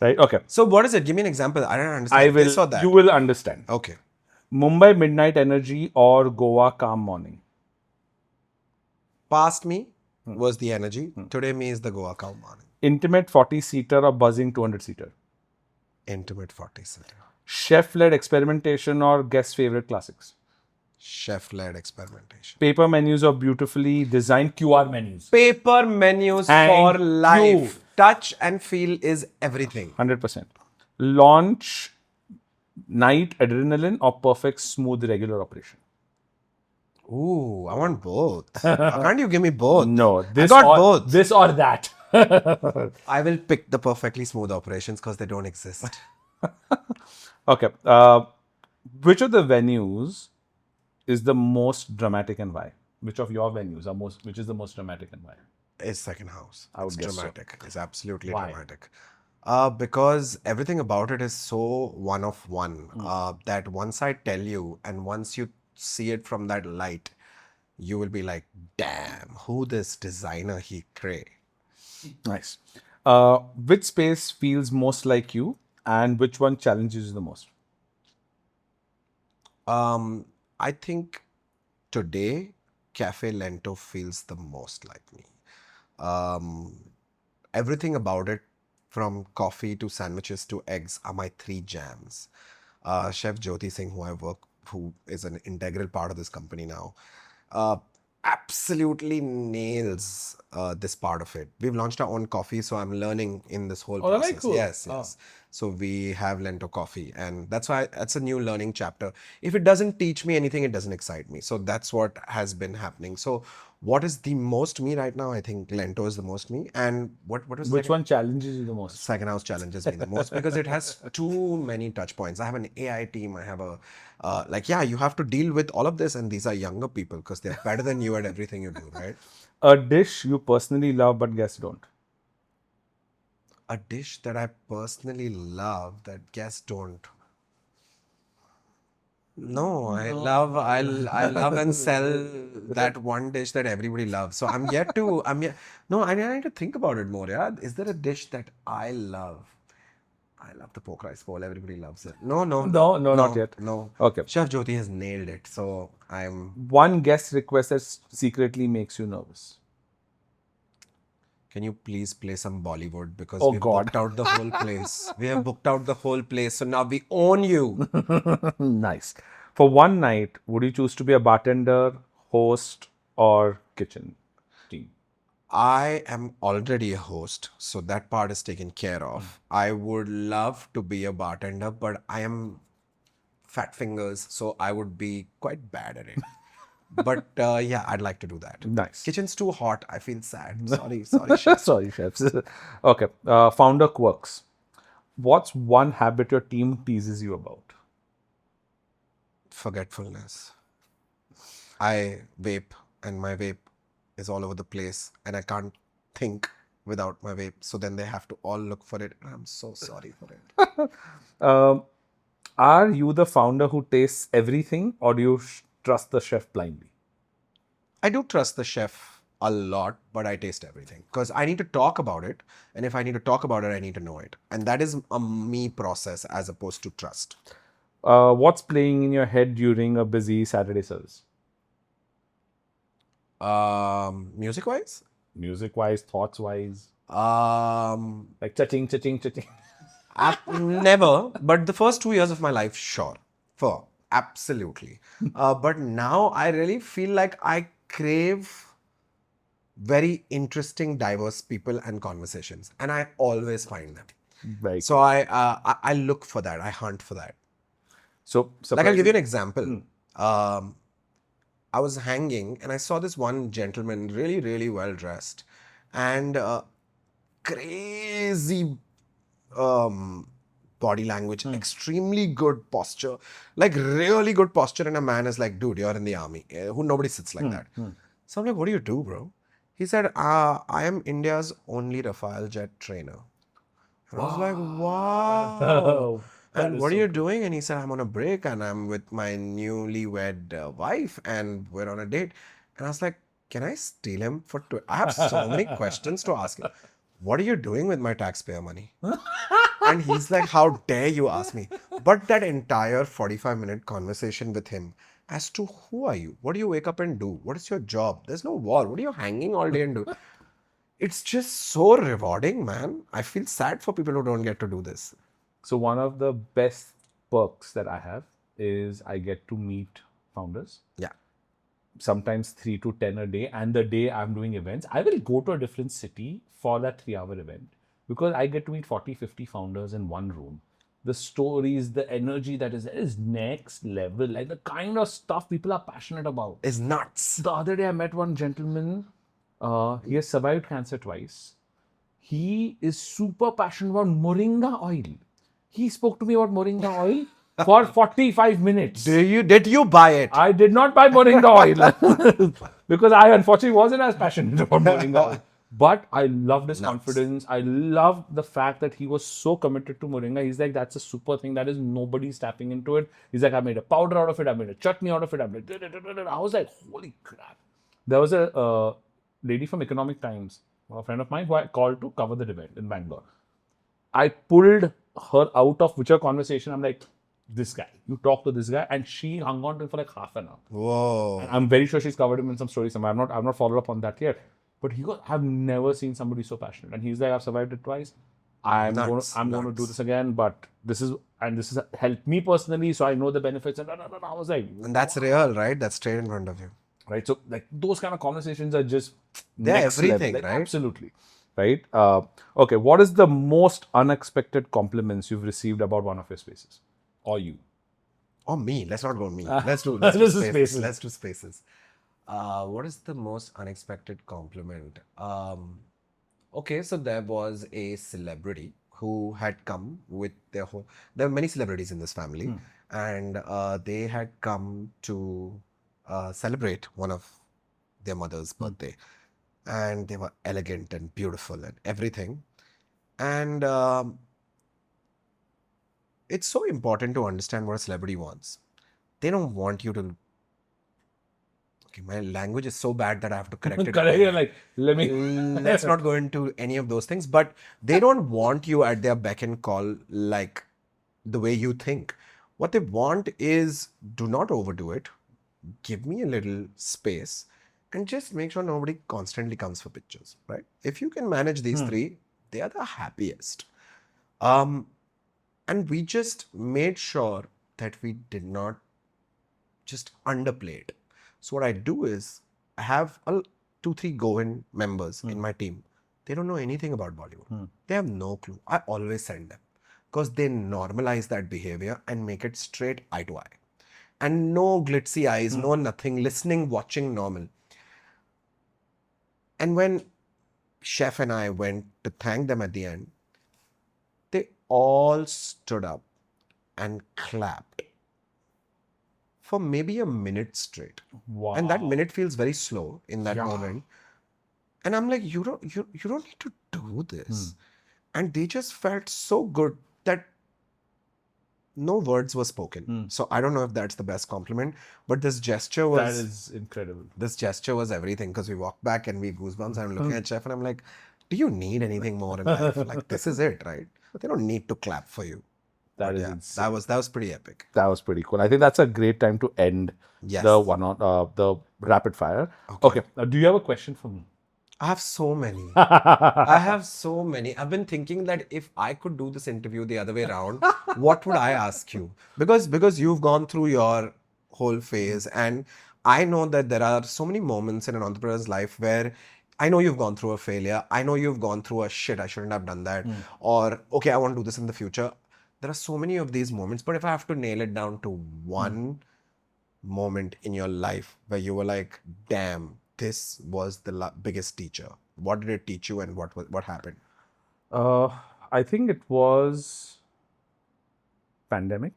Right? Okay. So what is it? Give me an example. I don't understand. I will. This or that. You will understand. Okay. Mumbai midnight energy or Goa calm morning. Past me was the energy. Today me is the Goa cow morning. Intimate 40-seater or buzzing 200-seater. Intimate 40-seater. Chef-led experimentation or guest favorite classics. Chef-led experimentation. Paper menus or beautifully designed QR menus. Paper menus Thank for life. you. Touch and feel is everything. 100%. Launch night adrenaline or perfect smooth regular operation. Ooh, I want both. Why can't you give me both? No, this got or both. This or that. I will pick the perfectly smooth operations because they don't exist. Okay. Which of the venues is the most dramatic and why? Which of your venues are which is the most dramatic and why? It's second house. I would It's guess so. dramatic. It's absolutely Why? dramatic. Because everything about it is so one of one that once I tell you and once you see it from that light, you will be like, damn, who this designer he create. Nice. Which space feels most like you and which one challenges you the most? I think today Cafe Lento feels the most like me. Everything about it, from coffee to sandwiches to eggs, are my three jams. Chef Jyoti Singh, who is an integral part of this company now, absolutely nails this part of it. We've launched our own coffee, so I'm learning in this whole Oh, that's very process. cool. Yes, yes. So we have Lento coffee, and that's a new learning chapter. If it doesn't teach me anything, it doesn't excite me. So that's what has been happening. So what is the most me right now? I think Lento is the most me. And what was the Which second? one challenges you the most? Second house challenges me the most because it has too many touch points. I have an AI team. I have a yeah, you have to deal with all of this, and these are younger people because they're better than you at everything you do, right? A dish you personally love but guests don't. A dish that I personally love that guests don't. No, I love and sell that one dish that everybody loves. So I'm yet no, I need to think about it more. Yeah, is there a dish that I love? I love the pork rice bowl. Everybody loves it. No, not yet. No. Okay. Chef Jyoti has nailed it. So I'm. One guest request that secretly makes you nervous. Can you please play some Bollywood because Oh we've God. booked out the whole place. We have booked out the whole place. So now we own you. Nice. For one night, would you choose to be a bartender, host, or kitchen team? I am already a host, so that part is taken care of. I would love to be a bartender, but I am fat fingers, so I would be quite bad at it. But yeah, I'd like to do that. Nice. Kitchen's too hot. I feel sad. Sorry, chef. Sorry, chefs. Okay. Founder quirks. What's one habit your team teases you about? Forgetfulness. I vape, and my vape is all over the place, and I can't think without my vape. So then they have to all look for it, and I'm so sorry for it. Um, are you the founder who tastes everything, or do you trust the chef blindly? I do trust the chef a lot, but I taste everything because I need to talk about it. And if I need to talk about it, I need to know it. And that is a me process as opposed to trust. What's playing in your head during a busy Saturday service? Music wise? Music wise, thoughts wise, Like like cha-ching, cha-ching, cha-ching. never, but the first 2 years of my life, sure. For absolutely. But now I really feel like I crave very interesting, diverse people and conversations, and I always find them. Like, So I look for that. I hunt for that. so Like I'll give you an surprising- example. I was hanging and I saw this one gentleman, really, really well dressed, and crazy body language, extremely good posture, like really good posture. And a man is like, dude, you're in the army. Who nobody sits like that. So I'm like, what do you do, bro? He said, I am India's only Rafale jet trainer. And I was like, wow. Oh, that And is what are so you doing? And he said, I'm on a break and I'm with my newly wed wife and we're on a date. And I was like, can I steal him for I have so many questions to ask him. What are you doing with my taxpayer money? And he's like, how dare you ask me? But that entire 45-minute conversation with him as to who are you? What do you wake up and do? What is your job? There's no wall. What are you hanging all day and do? It's just so rewarding, man. I feel sad for people who don't get to do this. So one of the best perks that I have is I get to meet founders. Yeah. Sometimes 3 to 10 a day. And the day I'm doing events, I will go to a different city for that 3-hour event because I get to meet 40, 50 founders in one room. The stories, the energy that is there is next level. Like the kind of stuff people are passionate about. It's nuts. The other day I met one gentleman. He has survived cancer twice. He is super passionate about moringa oil. He spoke to me about moringa oil for 45 minutes. Did you buy it? I did not buy moringa oil because I unfortunately wasn't as passionate about moringa oil. But I loved his confidence. I loved the fact that he was so committed to moringa. He's like, that's a super thing. That is nobody's tapping into it. He's like, I made a powder out of it. I made a chutney out of it. I was like, holy crap. There was a lady from Economic Times, a friend of mine, who I called to cover the event in Bangalore. I pulled her out of whichever conversation. I'm like, this guy, you talk to this guy, and she hung on to him for like half an hour. Whoa. And I'm very sure she's covered him in some stories somewhere. I've not followed up on that yet. But he goes, I've never seen somebody so passionate. And he's like, I've survived it twice. I'm going to do this again, but this has helped me personally, so I know the benefits. And I was like, And that's real, right? That's straight in front of you. right? So like those kind of conversations are just They're next level, everything, like, right? absolutely, right? Okay, what is the most unexpected compliments you've received about one of your spaces, or you? Or me. Let's not go me. Let's do This is spaces. spaces. Let's do spaces. What is the most unexpected compliment? Okay, so there was a celebrity who had come with their whole. There are many celebrities in this family, and they had come to celebrate one of their mother's birthday, and they were elegant and beautiful and everything. And it's so important to understand what a celebrity wants. They don't want you to. Okay, my language is so bad that I have to correct it. Correct. You're like, let me. Let's not go into any of those things, but they don't want you at their beck and call like the way you think. What they want is do not overdo it, give me a little space, and just make sure nobody constantly comes for pictures, right? If you can manage these three, they are the happiest. Um, and we just made sure that we did not just underplay it. So what I do is I have two, three Goan members in my team. They don't know anything about Bollywood. They have no clue. I always send them because they normalize that behavior and make it straight eye to eye. And no glitzy eyes, no nothing, listening, watching normal. And when Chef and I went to thank them at the end, they all stood up and clapped for maybe a minute straight. Wow. And that minute feels very slow in that Yeah. moment. And I'm like, you don't need to do this. And they just felt so good that no words were spoken. So I don't know if that's the best compliment, but this gesture That was is incredible. this gesture was everything because we walked back and we goosebumps. I'm looking at Chef and I'm like, do you need anything more in life? Like this is it, right? They don't need to clap for you. That But is yeah, insane. that was pretty epic. That was pretty cool. I think that's a great time to end Yes. the rapid fire. Okay. Now, do you have a question for me? I have so many. I have so many. I've been thinking that if I could do this interview the other way around, what would I ask you? Because you've gone through your whole phase, and I know that there are so many moments in an entrepreneur's life where I know you've gone through a failure. I know you've gone through a shit, I shouldn't have done that. Or okay, I want to do this in the future. There are so many of these moments, but if I have to nail it down to one moment in your life where you were like, damn, this was the biggest teacher? What did it teach you and what happened? I think it was pandemic,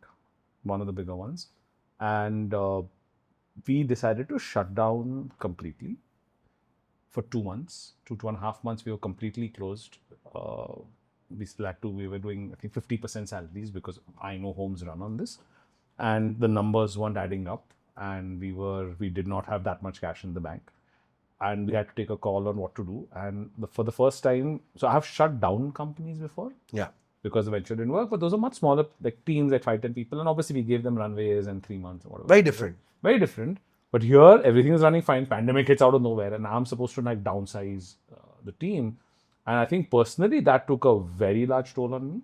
one of the bigger ones, and we decided to shut down completely for 2 months, 2.5 months. We were completely closed. We still had to. We were doing, I think, 50% salaries because I know homes run on this, and the numbers weren't adding up, and we did not have that much cash in the bank, and we had to take a call on what to do. And for the first time, so I have shut down companies before. Yeah. Because the venture didn't work, but those are much smaller, like teams, like 5, 10 people, and obviously we gave them runways and 3 months or whatever. Very different. Very different. But here, everything is running fine. Pandemic hits out of nowhere, and now I'm supposed to like downsize the team. And I think personally, that took a very large toll on me.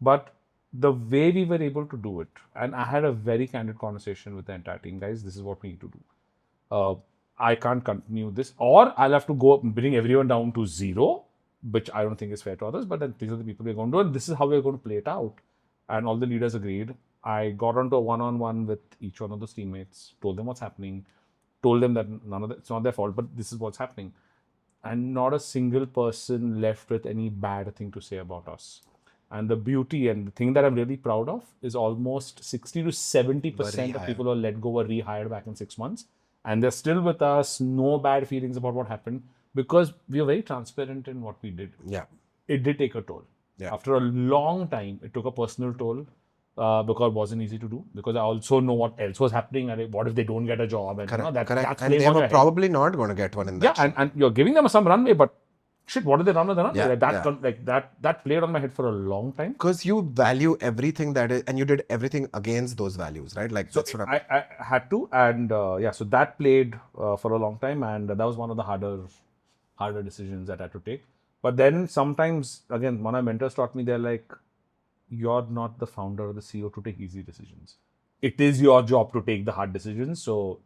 But the way we were able to do it, and I had a very candid conversation with the entire team, guys, this is what we need to do. I can't continue this, or I'll have to go bring everyone down to zero, which I don't think is fair to others. But then these are the people we're going to do, and this is how we're going to play it out. And all the leaders agreed. I got onto a one-on-one with each one of those teammates, told them what's happening, told them that it's not their fault, but this is what's happening. And not a single person left with any bad thing to say about us. And the beauty and the thing that I'm really proud of is almost 60 to 70% of people who are let go were rehired back in 6 months. And they're still with us, no bad feelings about what happened because we are very transparent in what we did. Yeah. It did take a toll. Yeah. After a long time, it took a personal toll because it wasn't easy to do. Because I also know what else was happening and what if they don't get a job. And Correct. That's and they were probably not going to get one in that. Yeah, and you're giving them some runway, but shit, what did they run with the runway? Yeah, that played on my head for a long time. Because you value everything that is, and you did everything against those values, right? Like So that's what I had to, and so that played for a long time, and that was one of the harder decisions that I had to take. But then sometimes, again, one of my mentors taught me, they're like, you're not the founder or the CEO to take easy decisions. It is your job to take the hard decisions. So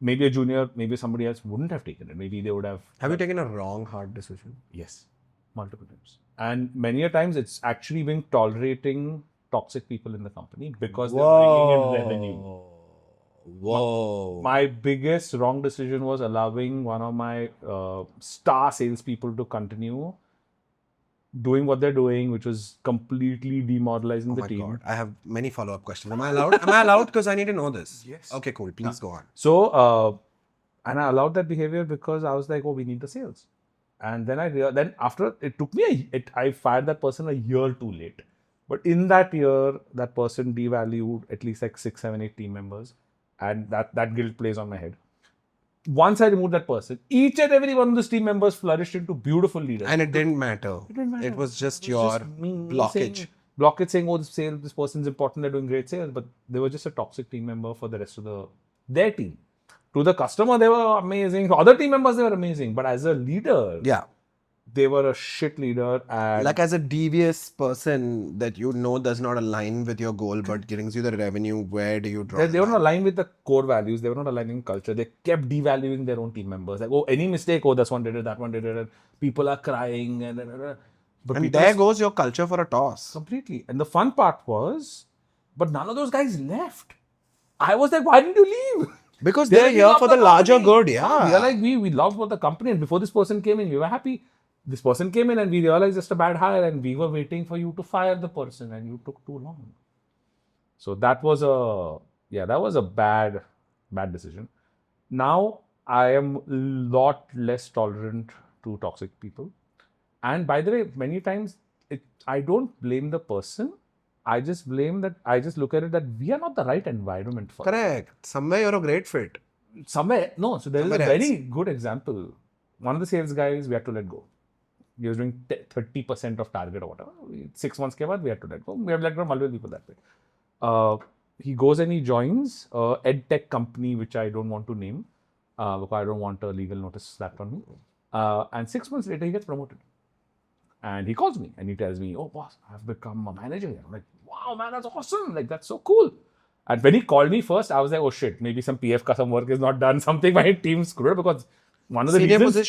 maybe a junior, maybe somebody else wouldn't have taken it. Maybe they would have. Have you taken a wrong hard decision? Yes, multiple times. And many a times it's actually been tolerating toxic people in the company because they're bringing in revenue. Whoa. My biggest wrong decision was allowing one of my star salespeople to continue doing what they're doing, which was completely demoralizing Oh the my team. God. I have many follow-up questions. Am I allowed? Am I allowed? Because I need to know this. Yes. Okay, cool. Please go on. So, and I allowed that behavior because I was like, oh, we need the sales. And then then after it took me, I fired that person a year too late. But in that year, that person devalued at least like 6, 7, 8 team members. And that guilt plays on my head. Once I removed that person, each and every one of those team members flourished into beautiful leaders. And it didn't matter. It didn't matter. It was just It your was just me blockage. saying, oh, this person's important, they're doing great sales, but they were just a toxic team member for the rest of their team. To the customer, they were amazing. To other team members, they were amazing. But as a leader, Yeah. they were a shit leader. And Like as a devious person that you know does not align with your goal but brings you the revenue, where do you draw they were not aligned with the core values. They were not aligning with culture. They kept devaluing their own team members. Like, oh, any mistake, oh, this one did it, that one did it. And people are crying. But And there goes your culture for a toss. Completely. And the fun part was, but none of those guys left. I was like, why didn't you leave? Because they're here for the larger good, yeah. We are like, we loved what the company, and before this person came in, we were happy. This person came in and we realized just a bad hire, and we were waiting for you to fire the person, and you took too long. So that was a bad decision. Now I am a lot less tolerant to toxic people. And by the way, many times I don't blame the person. I just look at it that we are not the right environment for it. Correct. Somewhere you're a great fit. So there is Somewhere a very else. good example. One of the sales guys, we had to let go. He was doing 30% of target or whatever. 6 months ke baad, we had to let go. We have let go multiple people that way. He goes and he joins a ed tech company, which I don't want to name, because I don't want a legal notice slapped on me. And 6 months later, he gets promoted. And he calls me and he tells me, oh, boss, I've become a manager here. I'm like, wow, man, that's awesome. Like, that's so cool. And when he called me first, I was like, oh, shit, maybe some PF ka some work is not done. Something my team screwed up, because one of the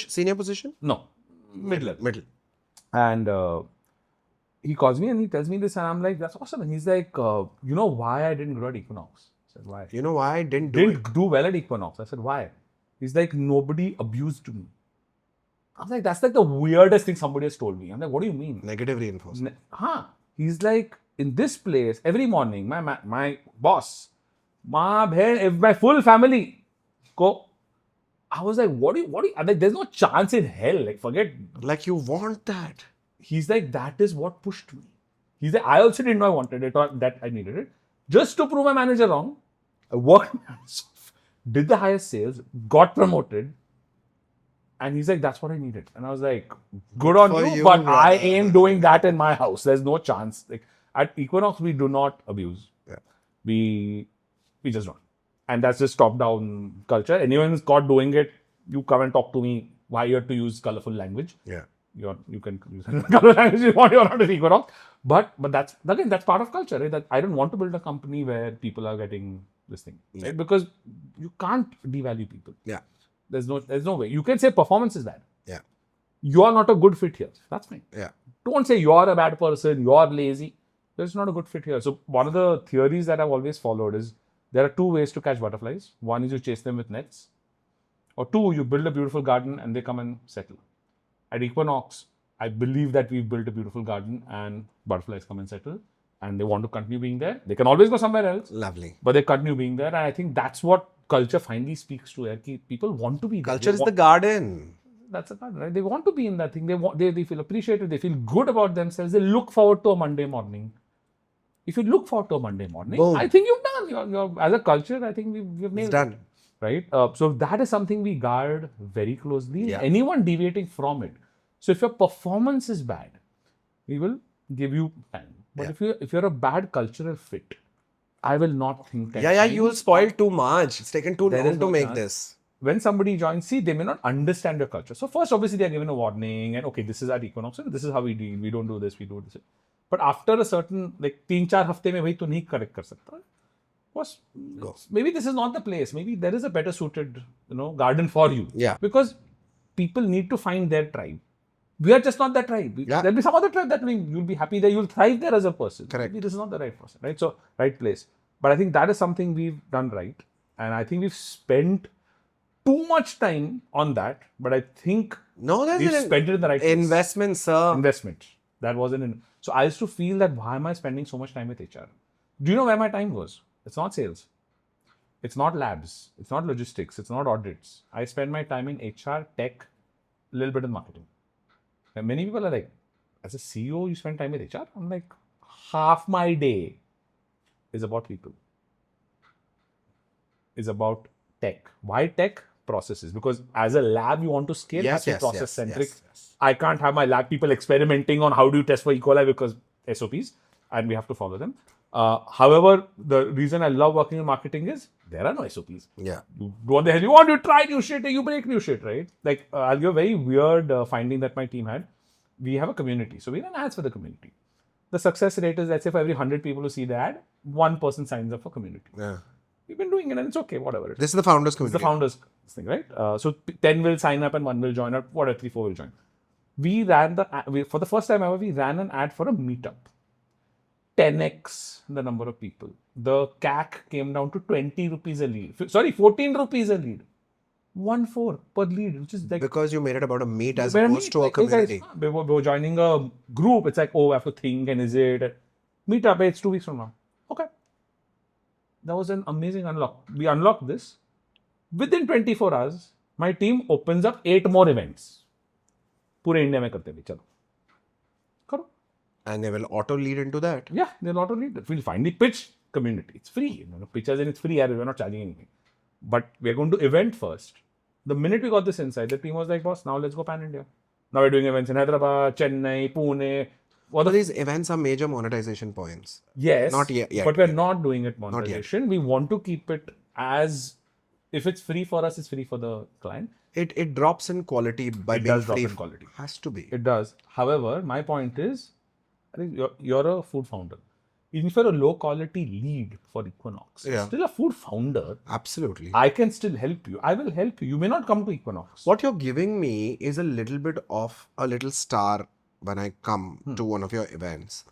Senior position? No, middle. And He calls me and he tells me this, and I'm like, that's awesome. And he's like, you know why I didn't grow at Equinox? I said, why? you know why I didn't do it? Didn't do well at Equinox. I said, why? He's like, nobody abused me. I was like, that's like the weirdest thing somebody has told me. I'm like, what do you mean? Negative reinforcement. He's like, in this place, every morning, my boss, my full family, go. I was like, what do you, I'm like, there's no chance in hell. Like, forget. Like you want that. He's like, that is what pushed me. He's like, I also didn't know I wanted it or that I needed it. Just to prove my manager wrong, I worked my ass off, did the highest sales, got promoted. And he's like, that's what I needed. And I was like, good on you, but I ain't doing that in my house. There's no chance. Like, at Equinox, we do not abuse. Yeah. We just don't. And that's just top-down culture. Anyone who's caught doing it, you come and talk to me. Why you have to use colorful language? Yeah. You can use color language you want. You're not an Equinox. But that's part of culture. Right? That I don't want to build a company where people are getting this thing. Yeah. Right? Because you can't devalue people. Yeah. There's no way. You can say performance is bad. Yeah. You are not a good fit here. That's fine. Yeah. Don't say you're a bad person, you're lazy. There's not a good fit here. So one of the theories that I've always followed is there are 2 ways to catch butterflies. One is you chase them with nets. Or 2, you build a beautiful garden and they come and settle. At Equinox, I believe that we've built a beautiful garden and butterflies come and settle. And they want to continue being there. They can always go somewhere else. Lovely. But they continue being there. And I think that's what culture finally speaks to. People want to be there. Culture is the garden. That's a garden, right? They want to be in that thing. They feel appreciated. They feel good about themselves. They look forward to a Monday morning. If you look forward to a Monday morning, Boom. I think you've done. You're, as a culture, I think we've nailed It's done. Right? So that is something we guard very closely. Yeah. Anyone deviating from it. So if your performance is bad, we will give you time. But if you're a bad cultural fit, I will not think that. Yeah, you will spoil too much. It's taken too long to make this. When somebody joins, they may not understand your culture. So first, obviously, they are given a warning and okay, this is at Equinox and this is how we deal. We don't do this, we do this. But after a certain, like 3-4 हफ्ते में भाई तो नहीं correct कर सकता. was Go. maybe this is not the place. Maybe there is a better suited, garden for you. Yeah. Because people need to find their tribe. We are just not that tribe. Yeah. There'll be some other tribe that you'll be happy there. You'll thrive there as a person. Correct. Maybe this is not the right person, right? So, right place. But I think that is something we've done right. And I think we've spent too much time on that. But I think No, there's we've an spent it in the right place. investment, sir. Investment. That wasn't. So I used to feel that why am I spending so much time with HR? Do you know where my time goes? It's not sales. It's not labs. It's not logistics. It's not audits. I spend my time in HR, tech, a little bit in marketing. And many people are like, as a CEO, you spend time with HR? I'm like, half my day is about people. Is about tech. Why tech? Processes. Because as a lab, you want to scale, Yes, that's yes, process yes, centric. yes. I can't have my lab people experimenting on how do you test for E. coli because SOPs, and we have to follow them. However, the reason I love working in marketing is there are no SOPs. Yeah. You do what the hell you want, you try new shit, you break new shit, right? Like, I'll give a very weird finding that my team had. We have a community, so we run ads for the community. The success rate is, let's say, for every 100 people who see the ad, one person signs up for community. Yeah. We've been doing it and it's okay, whatever. This is the founders It's community. the founders thing, right? So 10 will sign up and 1 will join, or whatever, 3, 4 will join. We ran for the first time ever, we ran an ad for a meetup. 10x the number of people. The CAC came down to 20 rupees a lead. Sorry, 14 rupees a lead. 1.4 per lead, which is like. Because you made it about a meet as We're opposed to a like, hey guys, community. we were joining a group. It's like, oh, I have to think, and is it? Meetup, it's 2 weeks from now. Okay. That was an amazing unlock. We unlocked this. Within 24 hours, my team opens up 8 more events. पूरे India में करते हैं चलो करो. And they will auto lead into that. Yeah, they'll auto lead that. We'll find the pitch community. It's free. Pitches and it's free. We're not charging anything. But we're going to event first. The minute we got this insight, the team was like, boss, now let's go pan India. Now we're doing events in Hyderabad, Chennai, Pune. But these events are major monetization points. Yes. Not yet. But we're not doing it monetization. We want to keep it as, if it's free for us, it's free for the client. It drops in quality by being does drop free. in quality. Has to be. It does. However, my point is, I think you're a food founder. Even if you're a low quality lead for Equinox, you're still a food founder. Absolutely. I can still help you. I will help you. You may not come to Equinox. What you're giving me is a little bit of a little star when I come to one of your events.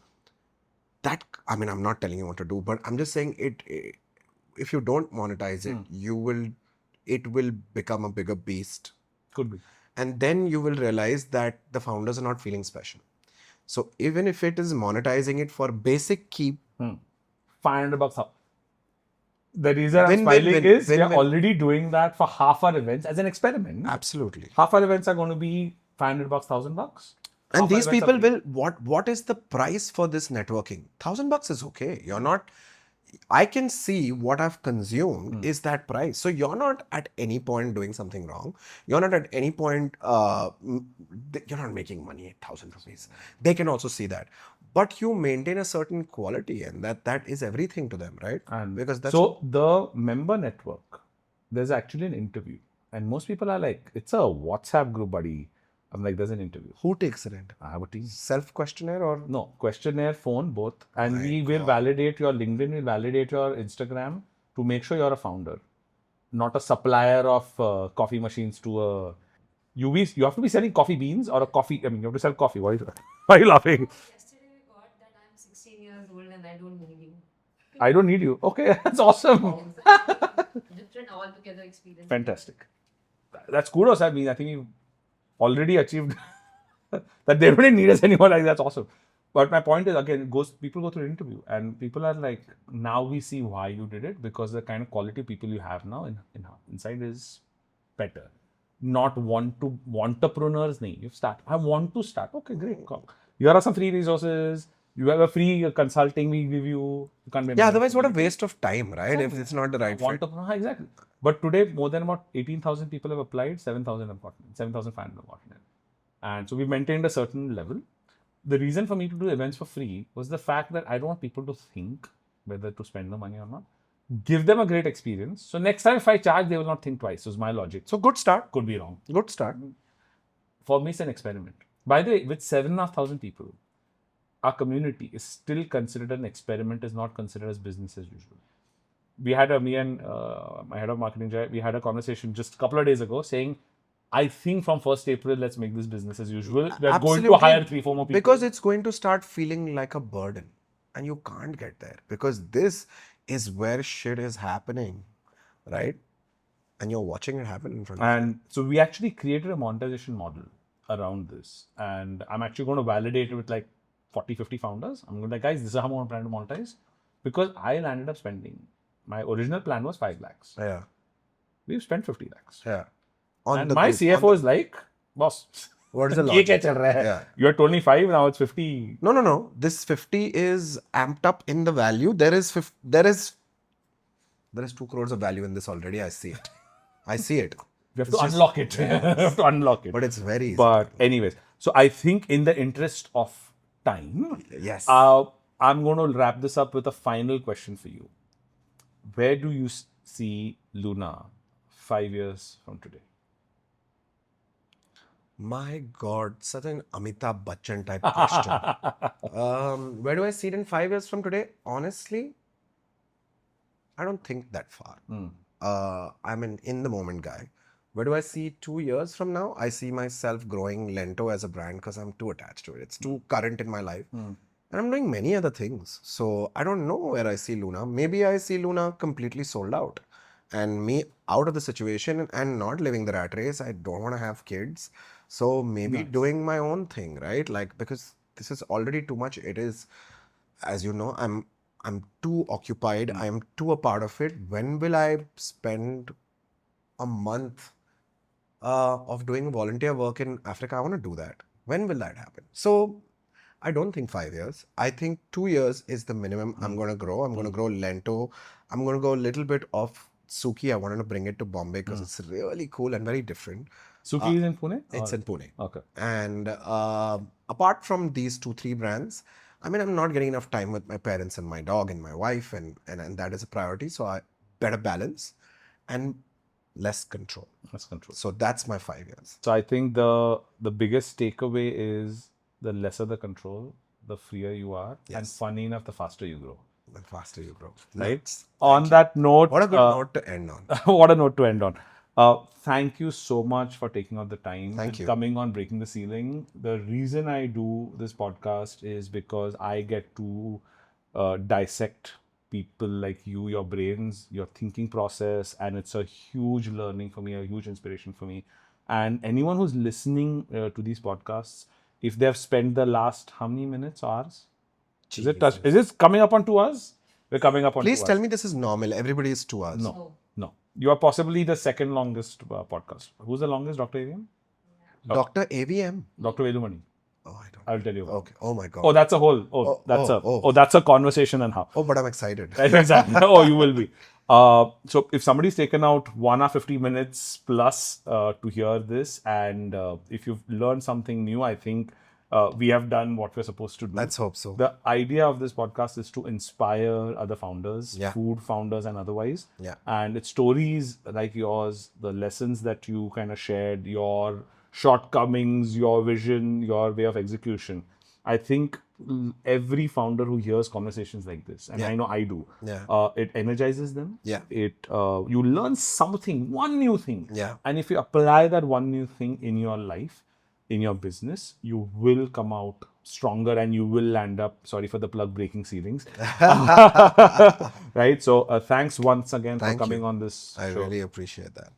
That, I mean, I'm not telling you what to do, but I'm just saying if you don't monetize it, it will become a bigger beast. Could be. And then you will realize that the founders are not feeling special. So even if it is monetizing it for basic keep, $500. The reason I'm smiling is we are already doing that for half our events as an experiment. Absolutely. Half our events are going to be $500, $1,000. And these people will, what is the price for this networking? $1,000 is okay. You're not, I can see what I've consumed is that price. So you're not at any point doing something wrong. You're not at any point, you're not making money at 1,000 rupees. They can also see that. But you maintain a certain quality, and that is everything to them, right? And because that's so the member network, there's actually an interview. And most people are like, it's a WhatsApp group, buddy. I'm like, there's an interview. Who takes it? I have a team. Self-questionnaire or? No, questionnaire, phone, both. And we will validate your LinkedIn, we'll validate your Instagram to make sure you're a founder, not a supplier of coffee machines to a... You have to be selling coffee beans or a coffee... I mean, you have to sell coffee. Why are you laughing? Yesterday we got that I'm 16 years old and I don't need you. I don't need you. Okay, that's awesome. Different altogether experience. Fantastic. That's kudos. I mean, I think you already achieved that they don't need us anymore. Like, that's awesome. But my point is, again, people go through an interview and people are like, now we see why you did it, because the kind of quality people you have now inside is better. Not entrepreneurs. You start. I want to start. Okay, great. Here are some free resources. You have a free consulting we give you. You can't be otherwise what a waste of time, right? If it's not the right fit. Exactly. But today, more than about 18,000 people have applied, 7,000 have gotten it, 7,500 have gotten it. And so we maintained a certain level. The reason for me to do events for free was the fact that I don't want people to think whether to spend the money or not. Give them a great experience. So next time if I charge, they will not think twice. So it's my logic. So good start. Could be wrong. Good start. For me, it's an experiment. By the way, with 7,500 people, our community is still considered an experiment, is not considered as business as usual. we had me and my head of marketing, Jay, we had a conversation just a couple of days ago saying, I think from 1st April, let's make this business as usual. We're going to hire 3-4 more people. Because it's going to start feeling like a burden. And you can't get there. Because this is where shit is happening. Right? And you're watching it happen in front of you. And so we actually created a monetization model around this. And I'm actually going to validate it with like 40, 50 founders. I'm going to be like, guys, this is how I'm planning to monetize. Because I ended up spending, my original plan was 5 lakhs. Yeah. We've spent 50 lakhs. Yeah. And my CFO is like, boss, what is the ये logic? क्या चल रहा है? Yeah. You're 25, now it's 50. No. This 50 is amped up in the value. There is 2 crores of value in this already. I see it. We have to unlock it. We have to unlock it. But it's very easy. But anyways, so I think in the interest of time, Yes. I'm going to wrap this up with a final question for you. Where do you see Luna 5 years from today? My God, such an Amitabh Bachchan type question. Where do I see it in 5 years from today? Honestly, I don't think that far. I'm an in the moment guy. Where do I see 2 years from now? I see myself growing Lento as a brand because I'm too attached to it. It's too current in my life. And I'm doing many other things. So I don't know where I see Luna. Maybe I see Luna completely sold out. And me out of the situation and not living the rat race. I don't want to have kids. So maybe doing my own thing, right? Like, because this is already too much. It is, as you know, I'm too occupied. I am too a part of it. When will I spend a month of doing volunteer work in Africa? I want to do that. When will that happen? So I don't think 5 years. I think 2 years is the minimum I'm going to grow. I'm going to grow Lento. I'm going to go a little bit of Suki. I wanted to bring it to Bombay because it's really cool and very different. Suki is in Pune? It's in Pune. Okay. And apart from these 2-3 brands, I mean, I'm not getting enough time with my parents and my dog and my wife, and that is a priority. So I better balance and less control. Less control. So that's my 5 years. So I think the biggest takeaway is the lesser the control, the freer you are, and funny enough, the faster you grow. The faster you grow. Right? Nuts. On that note, What a good note to end on. what a note to end on. Thank you so much for taking out the time Thank and you. coming on Breaking the Ceiling. The reason I do this podcast is because I get to dissect people like you, your brains, your thinking process, and it's a huge learning for me, a huge inspiration for me. And anyone who's listening to these podcasts, if they have spent the last how many minutes, hours? Is it coming up on 2 hours? We're coming up on 2 hours. Please tell me this is normal. Everybody is 2 hours. No. You are possibly the second longest podcast. Who's the longest, Dr. AVM? Dr. AVM. Dr. Velumani. Oh, I don't. I'll tell you. Okay. Oh my God. Oh, that's a whole. That's a conversation and how. Oh, but I'm excited. Exactly. Oh, you will be. So if somebody's taken out 1 hour 50 minutes plus to hear this, and if you've learned something new, I think we have done what we're supposed to do. Let's hope so. The idea of this podcast is to inspire other founders, Yeah. food founders and otherwise. Yeah. And it's stories like yours, the lessons that you kind of shared, your shortcomings, your vision, your way of execution. I think every founder who hears conversations like this, and I know I do, it energizes them. Yeah. You learn something, one new thing. Yeah. And if you apply that one new thing in your life, in your business, you will come out stronger and you will land up, sorry for the plug, breaking ceilings. Right? So thanks once again for coming on this show. I really appreciate that.